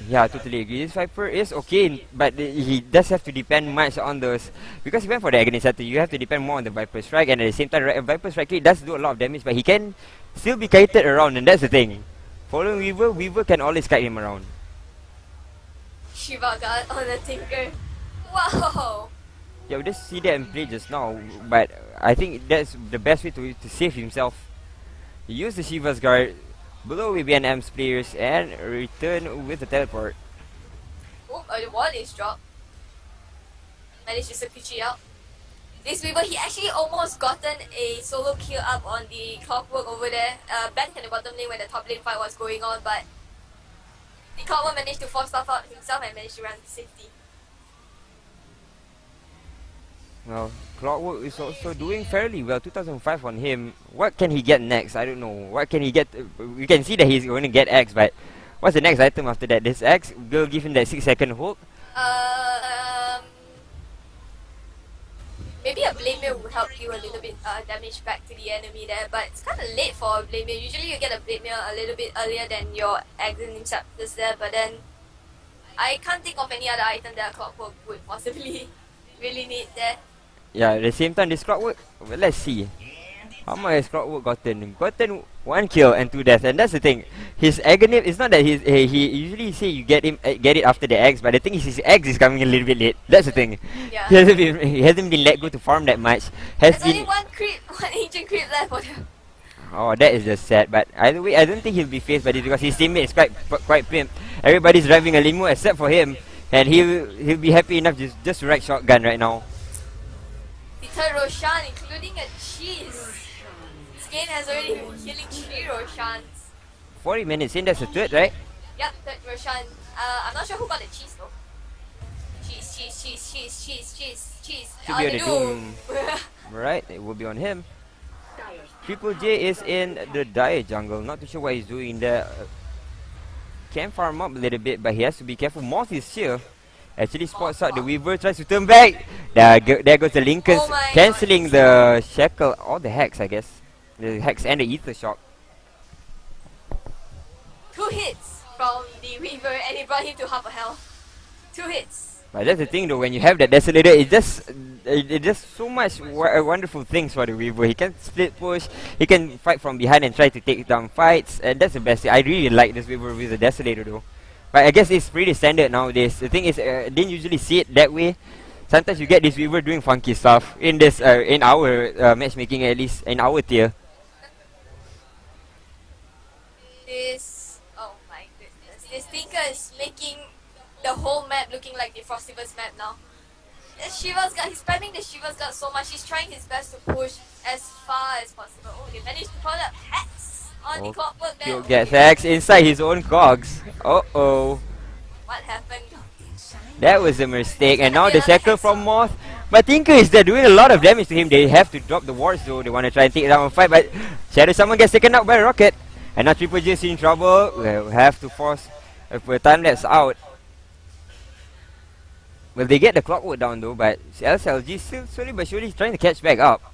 Yeah, I totally agree. This Viper is okay, but he does have to depend much on those. Because he went for the Agonizator, you have to depend more on the Viper Strike, and at the same time, Viper Strike does do a lot of damage, but he can still be kited around, and that's the thing. Following Weaver can always kite him around. Shiva got on the Tinker. Wow! Yeah, we just see that in play just now, but I think that's the best way to save himself. He used the Shiva's guard, below BNM's players, and return with the teleport. Oh, the wall is dropped. Managed to Sakuchi out. This Weaver, he actually almost gotten a solo kill up on the Clockwork over there, back in the bottom lane when the top lane fight was going on, but the Clockwork managed to force stuff out himself and managed to run to safety. Well, Clockwork is also doing fairly well. 2005 on him. What can he get next? I don't know. What can he get? You can see that he's going to get X, but what's the next item after that? This X will give him that 6-second hook. Maybe a blade mail would help you a little bit damage back to the enemy there, but it's kind of late for a blade mail. Usually you get a blade mail a little bit earlier than your eggs and interceptors there, but then I can't think of any other item that a Clockwork would possibly really need there. Yeah, at the same time, this Clockwork, well, let's see. How much has Clockwork gotten? Gotten 1 kill and 2 deaths, and that's the thing. His agony, it's not that he usually say you get it after the eggs, but the thing is his eggs is coming a little bit late. That's the thing. Yeah. He hasn't been let go to farm that much. There's only one ancient creep left for them. Oh, that is just sad. But either way, I don't think he'll be faced by this because his teammate is quite pimp. Everybody's driving a limo except for him, and he'll be happy enough just to ride shotgun right now. The third Roshan, including a cheese. Game has already been killing 3 Roshans. 40 minutes in, that's the third, right? Yep, third Roshan. I'm not sure who got the cheese though. Cheese. Should be on the Doom. Right, it will be on him. Triple J is in the Dire jungle. Not too sure what he's doing there. Can farm up a little bit, but he has to be careful. Moth is here. Actually spots out the Weaver, tries to turn back. There goes the Linkers, cancelling the Shackle or the Hex, I guess. The Hex and the Ether Shock. 2 hits from the Weaver and it brought him to half a health. 2 hits. But that's the thing though, when you have that Desolator, it just so much wonderful things for the Weaver. He can split push, he can fight from behind and try to take down fights, and that's the best thing. I really like this Weaver with the Desolator though. But I guess it's pretty standard nowadays. The thing is, didn't usually see it that way. Sometimes you get this Weaver doing funky stuff in this, in our matchmaking, at least in our tier. Oh my goodness, this Tinker is making the whole map looking like the Frostiverse map now. He's spamming the Shiva's Guard so much, he's trying his best to push as far as possible. Oh, they managed to call up Hex on the Clockwork there. He'll get Hex inside his own cogs. Uh-oh. What happened? That was a mistake, and now the Shackle from Moth. But Tinker is there doing a lot of damage to him. They have to drop the wards though. They want to try and take down a fight, but Shadow Summon gets taken out by a rocket. And now Triple J is in trouble. We'll have to force a time lapse out. Well, they get the Clockwork down though, but SLG still slowly but surely trying to catch back up.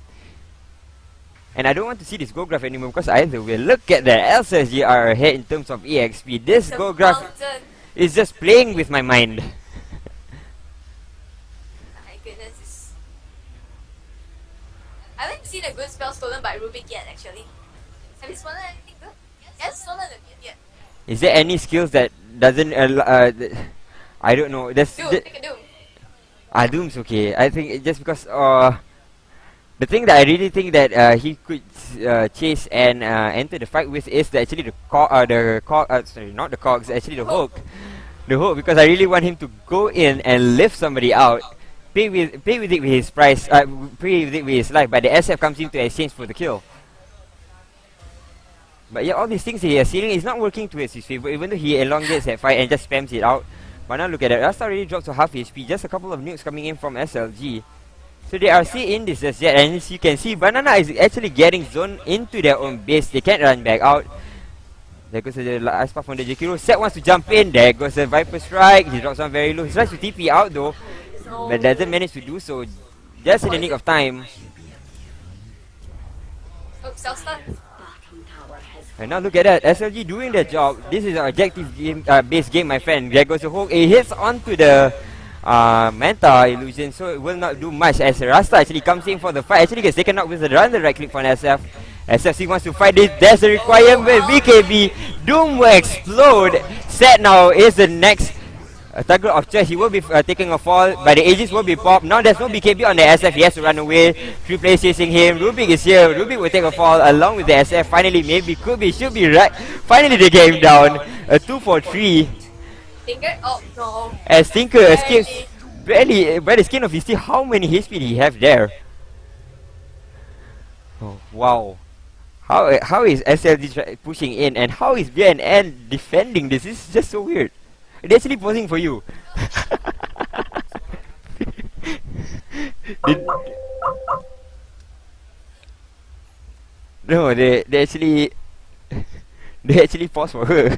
And I don't want to see this gold graph anymore because either way, look at that. SLG are ahead in terms of EXP. This gold graph is just playing with my mind. My goodness. I haven't seen a good spell stolen by Rubik yet actually. Have you stolen anything good? Yes, stolen it yet. Is there any skills that doesn't I don't know. There's Doom, pick a Doom. Doom's okay. I think just because the thing that I really think that he could chase and enter the fight with is actually sorry, not the cogs, actually the hook. The hook, because I really want him to go in and lift somebody out, pay with it with his price, pay with it with his life, but the SF comes in to exchange for the kill. But yeah, all these things he is seeing is not working towards his favor, even though he elongates that fight and just spams it out. But now look at that, Rasta already dropped to half HP, just a couple of nukes coming in from SLG. So they are still in this as yet, and as you can see, Banana is actually getting zoned into their own base. They can't run back out. There goes the last part from the Jakiro. Set wants to jump in, there goes the Viper Strike. He drops one very low. He tries to TP out though, but doesn't manage to do so. Just in the nick of time. Oh, self-stun. And now look at that, SLG doing their job. This is an objective game, based game, my friend. There goes the hook. It hits onto the Manta illusion, so it will not do much as Rasta actually comes in for the fight. Actually gets taken out with the right click from SF. SFC wants to fight this. There's a requirement. BKB. Doom will explode. Set now is the next target of choice. He will be taking a fall, but the Aegis will be popped. Now there's no BKB on the SF. He has to run away. 3 players chasing him. Rubik is here. Rubik will take a fall along with the SF. Finally, maybe, could be, should be right. Finally, they get him down. A 2 for 3. Tinker? Oh no. As Tinker escapes barely by the skin of his teeth. How many HP did he have there? Oh, wow. How is SLG pushing in, and how is BNN defending this? This is just so weird. They're actually posing for you. Did- no, they actually they actually paused for her.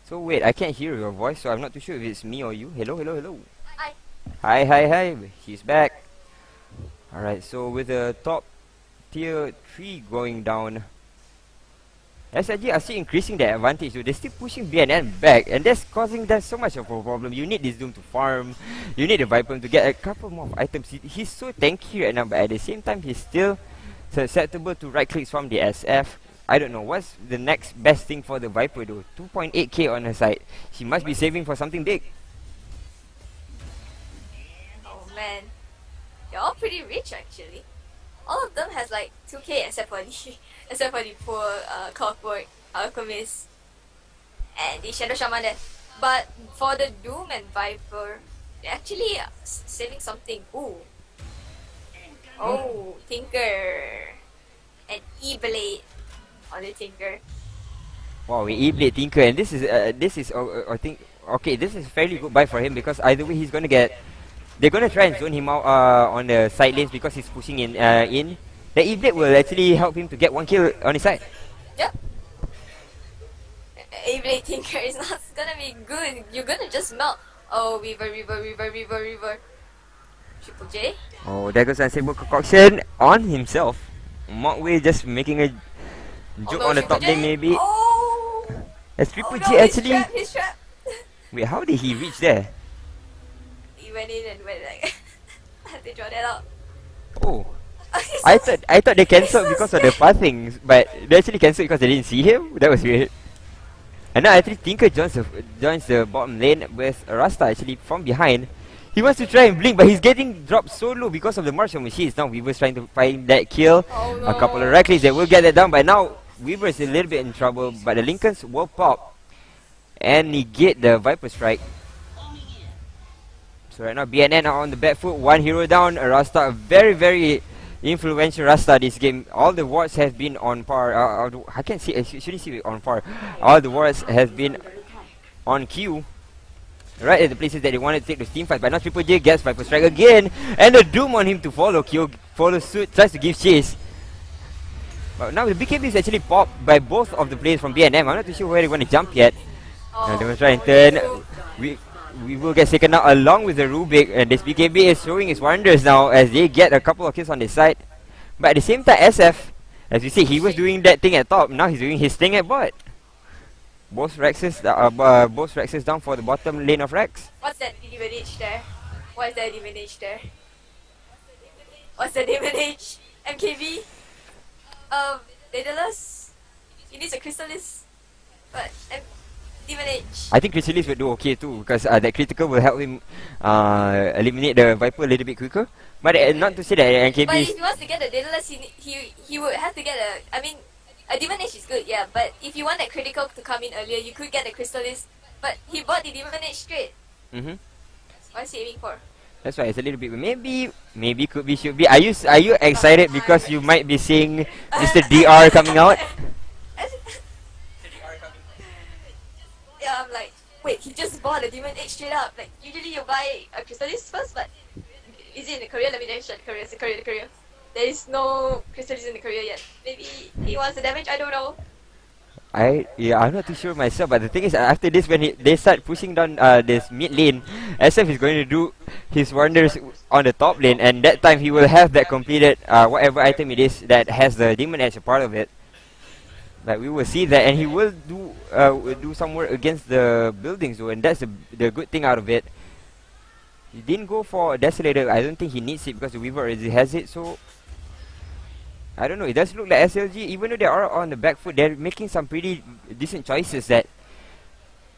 So wait, I can't hear your voice, so I'm not too sure if it's me or you. Hello, hello, hello. Hi. Hi, hi, hi. She's back. Alright, so with the top tier 3 going down, SLG are still increasing their advantage, so they're still pushing BNN back, and that's causing them so much of a problem. You need this Doom to farm, you need the Viper to get a couple more items. He's so tanky right now, but at the same time, he's still susceptible to right clicks from the SF. I don't know, what's the next best thing for the Viper though? 2.8k on her side. She must be saving for something big. Oh man, they're all pretty rich actually. All of them has like 2k except for the poor Clockwork, Alchemist, and the Shadow Shaman there. But for the Doom and Viper, they're actually saving something. Ooh. Oh, Tinker and E-Blade on the Tinker. Wow, we E-Blade Tinker, and this is I think, okay, this is fairly good buy for him, because either way he's gonna get, they're gonna try and zone him out on the side lanes because he's pushing in. The E-Blade will actually help him to get 1 kill on his side. Yep. E-Blade Tinker is not gonna be good. You're gonna just melt. Oh, Weaver. Triple J. Oh, there goes Unstable Concoction on himself. Mockway just making a joke no, on the Triple top J. lane maybe. Oh! As Triple Oh J no, actually. He's trapped. Wait, how did he reach there? He went in and went like I had to draw that out. Oh. He's I so- thought they cancelled so because of the scared. pathing, but they actually cancelled because they didn't see him. That was weird. And now actually Tinker joins the bottom lane with Rasta actually from behind. He wants to try and blink, but he's getting dropped so low because of the martial machines. Now Weaver's trying to find that kill. Oh no. A couple of right clicks that will get that down, but now Weaver is a little bit in trouble. But the Lincolns will pop and negate the Viper strike. So right now BNN are on the back foot. One hero down. Rasta, a very, very influential Rasta this game. All the wards have been on par. I can't see. I shouldn't see it on par. All the wards have been on queue. Right at the places that they wanted to take the team fight. But now Triple J gets Viper strike again. And the Doom on him to follow. Kyo follows suit. Tries to give chase. But now the BKB is actually popped by both of the players from BNM. I'm not too sure where they want to jump yet. They will try and turn. We will get taken out along with the Rubik, and this BKB is showing its wonders now as they get a couple of kills on this side. But at the same time, SF, as you see, he was doing that thing at top. Now he's doing his thing at bot. Both Rexes down for the bottom lane of Rex. What's that demon H there? What is that demon H there? What's the demon H? MKB? Daedalus? He needs a Crystallis. But demon H. I think Chrysalis would do okay too, because that critical will help him eliminate the Viper a little bit quicker. But not to say that NKB But is... if he wants to get the Daedalus, he would have to get a. I mean, a demon H is good, yeah. But if you want that critical to come in earlier, you could get the Crystallis. But he bought the demon H straight. What's he aiming for? That's why it's a little bit. Maybe could be, should be. Are you excited because you might be seeing Mr. DR coming out? Yeah, I'm like, wait, he just bought a demon H straight up. Like, usually you buy a Crystallis first, but is it in the courier? Let me check the courier. There is no Crystallis in the courier yet. Maybe he wants the damage, I don't know. I'm not too sure myself, but the thing is, after this, when they start pushing down this mid lane, SF is going to do his wonders on the top lane, and that time he will have that completed whatever item it is that has the demon edge a part of it. Like, we will see that, and he will do some work against the buildings though, and that's the good thing out of it. He didn't go for a Desolator. I don't think he needs it because the Weaver already has it, so I don't know. It does look like SLG, even though they are on the back foot, they're making some pretty decent choices that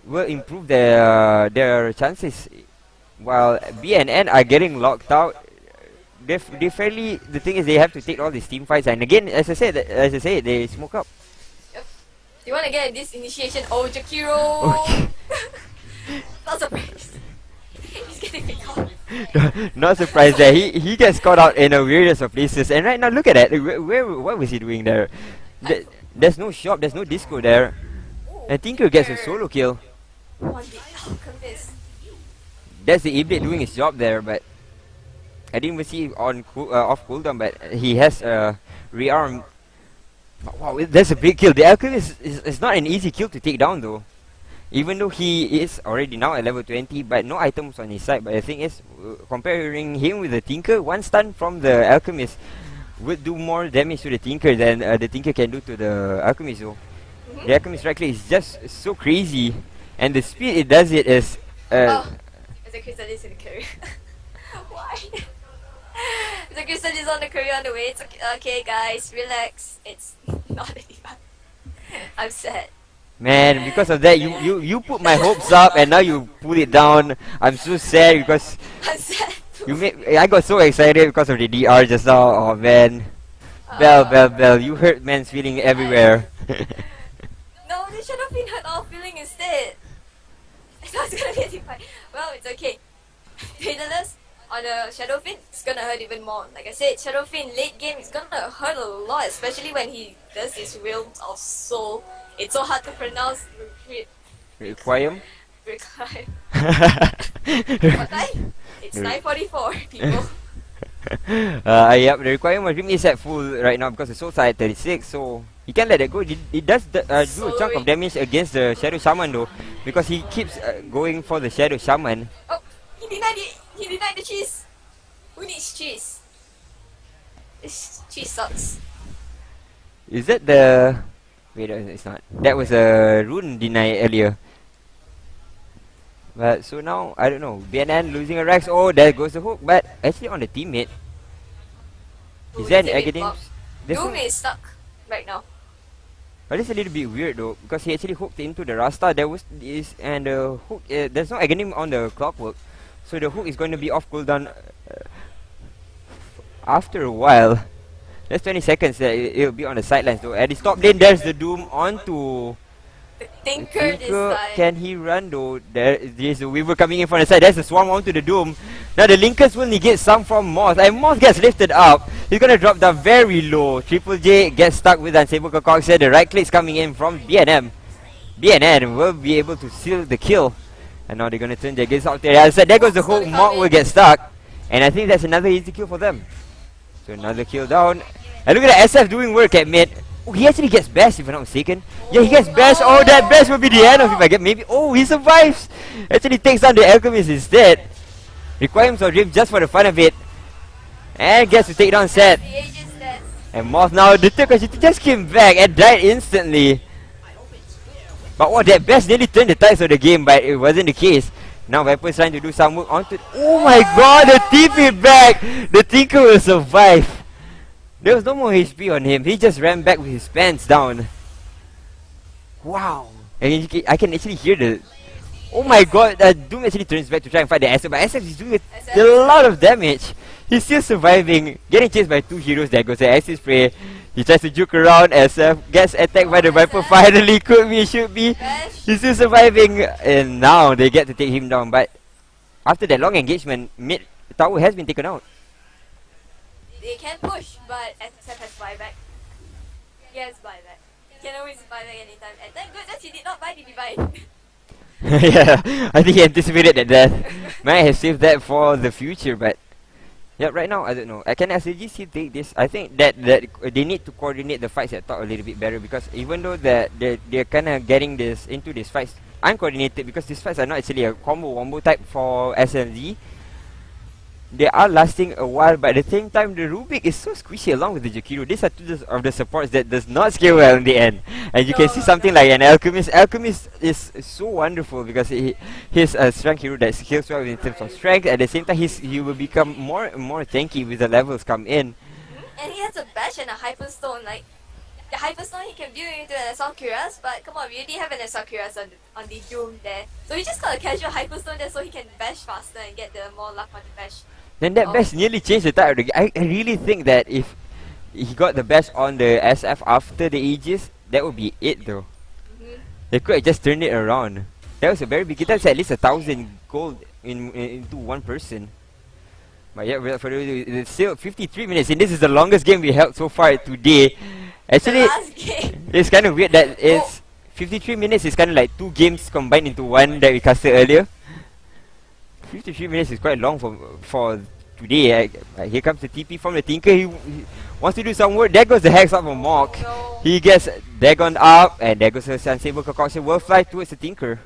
will improve their chances. While BNN are getting locked out, they fairly. The thing is, they have to take all these team fights, and again, as I said, they smoke up. Yep. You want to get this initiation? Oh, Jakiro! Not surprised. He's getting picked on. Not surprised that he gets caught out in a weirdest of places. And right now, look at that. What was he doing there? There's no shop. There's no disco there. And Tinker gets a solo kill. One the Alchemist. That's the Iblis doing his job there, but I didn't even see on off cooldown. But he has a rearm. Wow, that's a big kill. The Alchemist is not an easy kill to take down though. Even though he is already now at level 20, but no items on his side. But the thing is, comparing him with the Tinker, one stun from the Alchemist would do more damage to the Tinker than the Tinker can do to the Alchemist though. The Alchemist right click is just so crazy, and the speed it does it is... oh, the Crystallis in the career. Why? The Crystallis on the career on the way. It's okay, okay guys, relax. It's not any fun. I'm sad. Man, because of that, you put my hopes up and now you pull it down. I'm so sad because I'm sad. I got so excited because of the DR just now. Oh man, Bell, you hurt man's feeling everywhere. No, they should have been hurt all feeling instead. I thought it's gonna be a deep fight. Well, it's okay. Fatalist on the Shadowfin, it's gonna hurt even more. Like I said, Shadowfin late game is gonna hurt a lot, especially when he does his Will of Soul. It's so hard to pronounce. Requiem? Requiem. What time? It's 9:44, people. Yep, the requirement Rim is at full right now because the Soul's at 36, so he can't let it go. It does do a chunk of damage against the Shadow Shaman though, because he keeps going for the Shadow Shaman. Oh, he denied it. He denied the cheese. Who needs cheese? This cheese sucks. Is that the... Wait, it's not. That was a rune deny earlier. But so now, I don't know. BNN losing a Rex. Oh, there goes the hook. But actually on the teammate. Is there an Aghanim? Doom is stuck right now. But it's a little bit weird though, because he actually hooked into the Rasta. There was this, and the hook. There's no Aghanim on the clockwork, so the hook is going to be off cooldown after a while. That's 20 seconds. It'll be on the sidelines though. At the top lane, there's the Doom onto the Tinker this time. Can he run though? There's a Weaver coming in from the side. There's a Swarm onto the Doom. Now the Linkers will negate some from Moth, and Moth gets lifted up. He's gonna drop down very low. Triple J gets stuck with Unstable Cox here. The right click's coming in from BNM. BNN will be able to seal the kill. And now they're gonna turn their gaze out there. As I said, there goes the hook. Moth will get stuck. And I think that's another easy kill for them. So another kill down. And look at the SF doing work at mid. Oh, he actually gets best if I'm not mistaken. Yeah, he gets best. Oh, that best will be the end of him. I get maybe. Oh, he survives. Actually takes down the Alchemist instead. Requirements of Drift just for the fun of it. And gets to take down Seth. And Moth now, the third question just came back and died instantly. But oh, that best nearly turned the tides of the game, but it wasn't the case. Now Viper's trying to do some work onto... Oh my god, the TP back! The Tinker will survive. There was no more HP on him. He just ran back with his pants down. Wow. And I can actually hear the... Oh my god, Doom actually turns back to try and fight the SF, but SF is doing a lot of damage. He's still surviving, getting chased by two heroes. There goes the Axis Spray. He tries to juke around, SF gets attacked by the Viper. Finally, could be, should be. He's still surviving, and now they get to take him down. But after that long engagement, mid tower has been taken out. They can push, but SF has buyback. He has buyback. He can always buy back anytime. And thank goodness he did not buy the divine. Yeah, I think he anticipated that death. Might have saved that for the future, but yeah, right now I don't know. Can SLG still take this? I think that they need to coordinate the fights at top a little bit better, because even though they're kind of getting this into these fights uncoordinated, because these fights are not actually a combo type for SLG. They are lasting a while, but at the same time, the Rubik is so squishy along with the Jakiro. These are two of the supports that does not scale well in the end. And you can see something like an Alchemist. Alchemist is so wonderful because he's a strength hero that scales well in terms of strength. At the same time, he will become more and more tanky with the levels come in. And he has a bash and a hyperstone. Like the hyperstone, he can build into an Assault Cuirass, but come on, we already have an Assault Cuirass on the Doom there. So he just got a casual hyperstone there so he can bash faster and get the more luck on the bash. Then that bash nearly changed the tide of the game. I really think that if he got the bash on the SF after the Aegis, that would be it though. They could have just turned it around. That was a very big. That's at least 1,000 gold into one person. But yeah, without further ado, it's still 53 minutes, and this is the longest game we held so far today. Actually, The last game. it's kind of weird that it's 53 minutes is kind of like two games combined into one that we casted earlier. 53 minutes is quite long for today. Here comes the TP from the Tinker. He wants to do some work. There goes the Hex up on Mock. No. He gets Dagon up, and there goes the Unstable Concoction. Will fly towards the Tinker,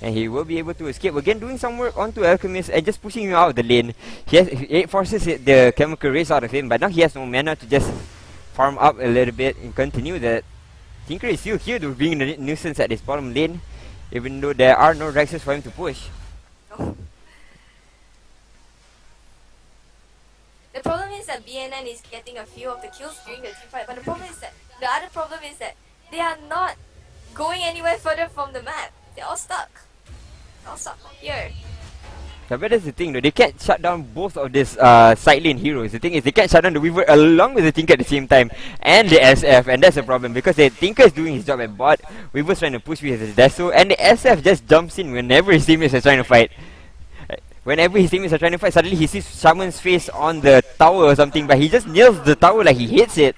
and he will be able to escape. Again, doing some work onto Alchemist and just pushing him out of the lane. It forces the Chemical Race out of him, but now he has no mana to just farm up a little bit and continue that. Tinker is still here to being a nuisance at this bottom lane, even though there are no Rexes for him to push. No. The problem is that BNN is getting a few of the kills during the team fight, but the other problem is that they are not going anywhere further from the map. They're all stuck. All stuck here. Yeah, but that's the thing though, they can't shut down both of these side lane heroes. The thing is, they can't shut down the Weaver along with the Tinker at the same time, and the SF, and that's a problem because the Tinker is doing his job at bot, Weaver's trying to push with his Deso, and the SF just jumps in whenever his teammates are trying to fight. Whenever his teammates are trying to fight, suddenly he sees Shaman's face on the tower or something, but he just nails the tower like he hits it.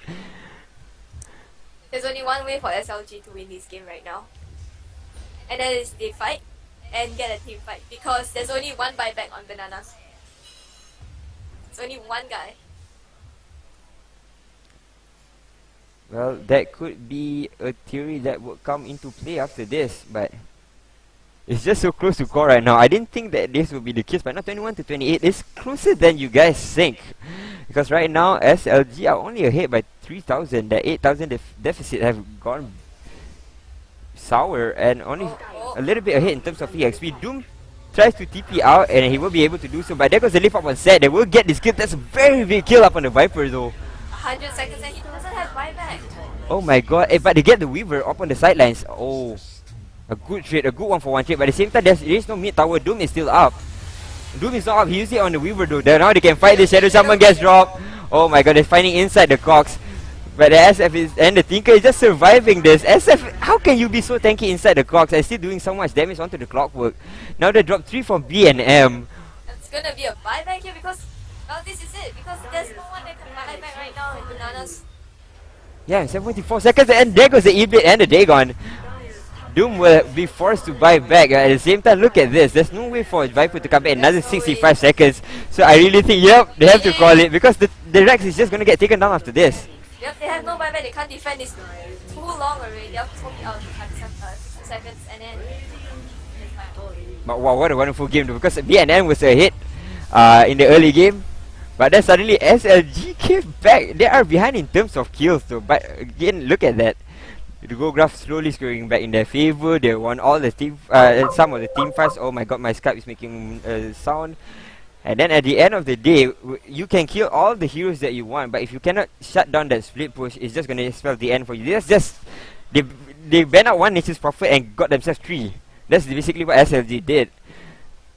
There's only one way for SLG to win this game right now, and that is they fight and get a team fight, because there's only one buyback on Bananas. It's only one guy. Well, that could be a theory that would come into play after this, but it's just so close to core right now. I didn't think that this would be the case, but now 21 to 28 is closer than you guys think. Because right now, SLG are only ahead by 3,000. The 8,000 deficit have gone sour and only a little bit ahead in terms of EXP. Doom tries to TP out and he will be able to do so, but there goes the lift up on set. They will get this kill. That's a very big kill up on the Viper though. 100 seconds and he doesn't have buyback. Oh my god, but they get the Weaver up on the sidelines. Oh, a good trade, a good one for one trade, but at the same time there is no mid tower. Doom is still up. Doom is not up, he used it on the Weaver though. Now they can fight the Shadow Shaman gets dropped. Oh my god, they're fighting inside the Cox. But the SF is, and the Tinker is just surviving this. SF, how can you be so tanky inside the Cox and still doing so much damage onto the Clockwork? Now they drop 3 from B and M. It's gonna be a buyback here because, well, this is it. Because there's no one that can buyback right now in Bananas. Yeah, 74 seconds and there goes the E-Blade and the Dagon. Doom will be forced to buy back. At the same time, look at this. There's no way for Viper to come back another 65 seconds. So I really think, yep, they have to call it because the Rex is just gonna get taken down after this. Yep, they have no buyback. They can't defend this too long already. They have to it out in 60 seconds and then. But wow, what a wonderful game though, because BNN was ahead in the early game. But then suddenly SLG came back. They are behind in terms of kills though. But again, look at that. The goal graph slowly scoring back in their favor. They won all the team, some of the team fights. Oh my god, my Skype is making sound. And then at the end of the day, you can kill all the heroes that you want, but if you cannot shut down that split push, it's just gonna spell the end for you. That's just they banned out one Nature's Prophet and got themselves 3. That's basically what SLG did.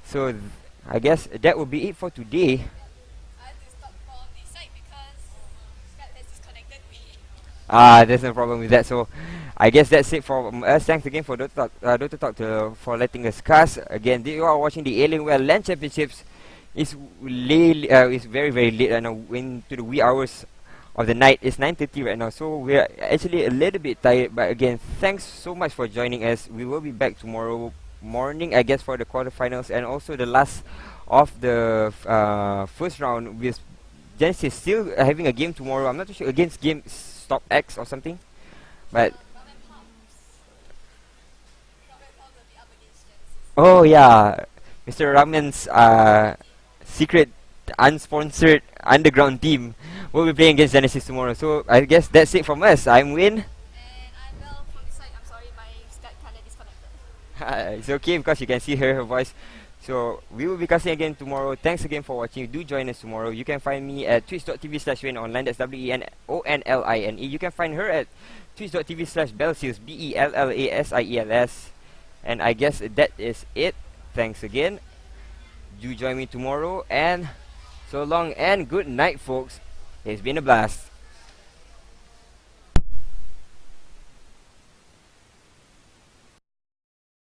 So I guess that will be it for today. There's no problem with that. So I guess that's it from us. Thanks again for Dota Talk for letting us cast. Again, you are watching the Alienware LAN Championships. It's it's very very late right now, into the wee hours of the night. It's 9:30 right now, so we're actually a little bit tired. But again, thanks so much for joining us. We will be back tomorrow morning, I guess, for the quarterfinals and also the last of the first round. With Genesis still having a game tomorrow. I'm not too sure against Game Stop X or something, but oh yeah, Mr. Ramen's secret unsponsored underground team will be playing against Genesis tomorrow. So I guess that's it from us. I'm Win. And I'm Mel from this side. I'm sorry, my Skype kinda disconnected. It's okay because you can see her voice. So we will be casting again tomorrow. Thanks again for watching. Do join us tomorrow. You can find me at twitch.tv/WinOnline. That's WENONLINE. You can find her at twitch.tv/Belsius, BELLASIELS. And I guess that is it. Thanks again. Do join me tomorrow, and so long and good night, folks. It's been a blast.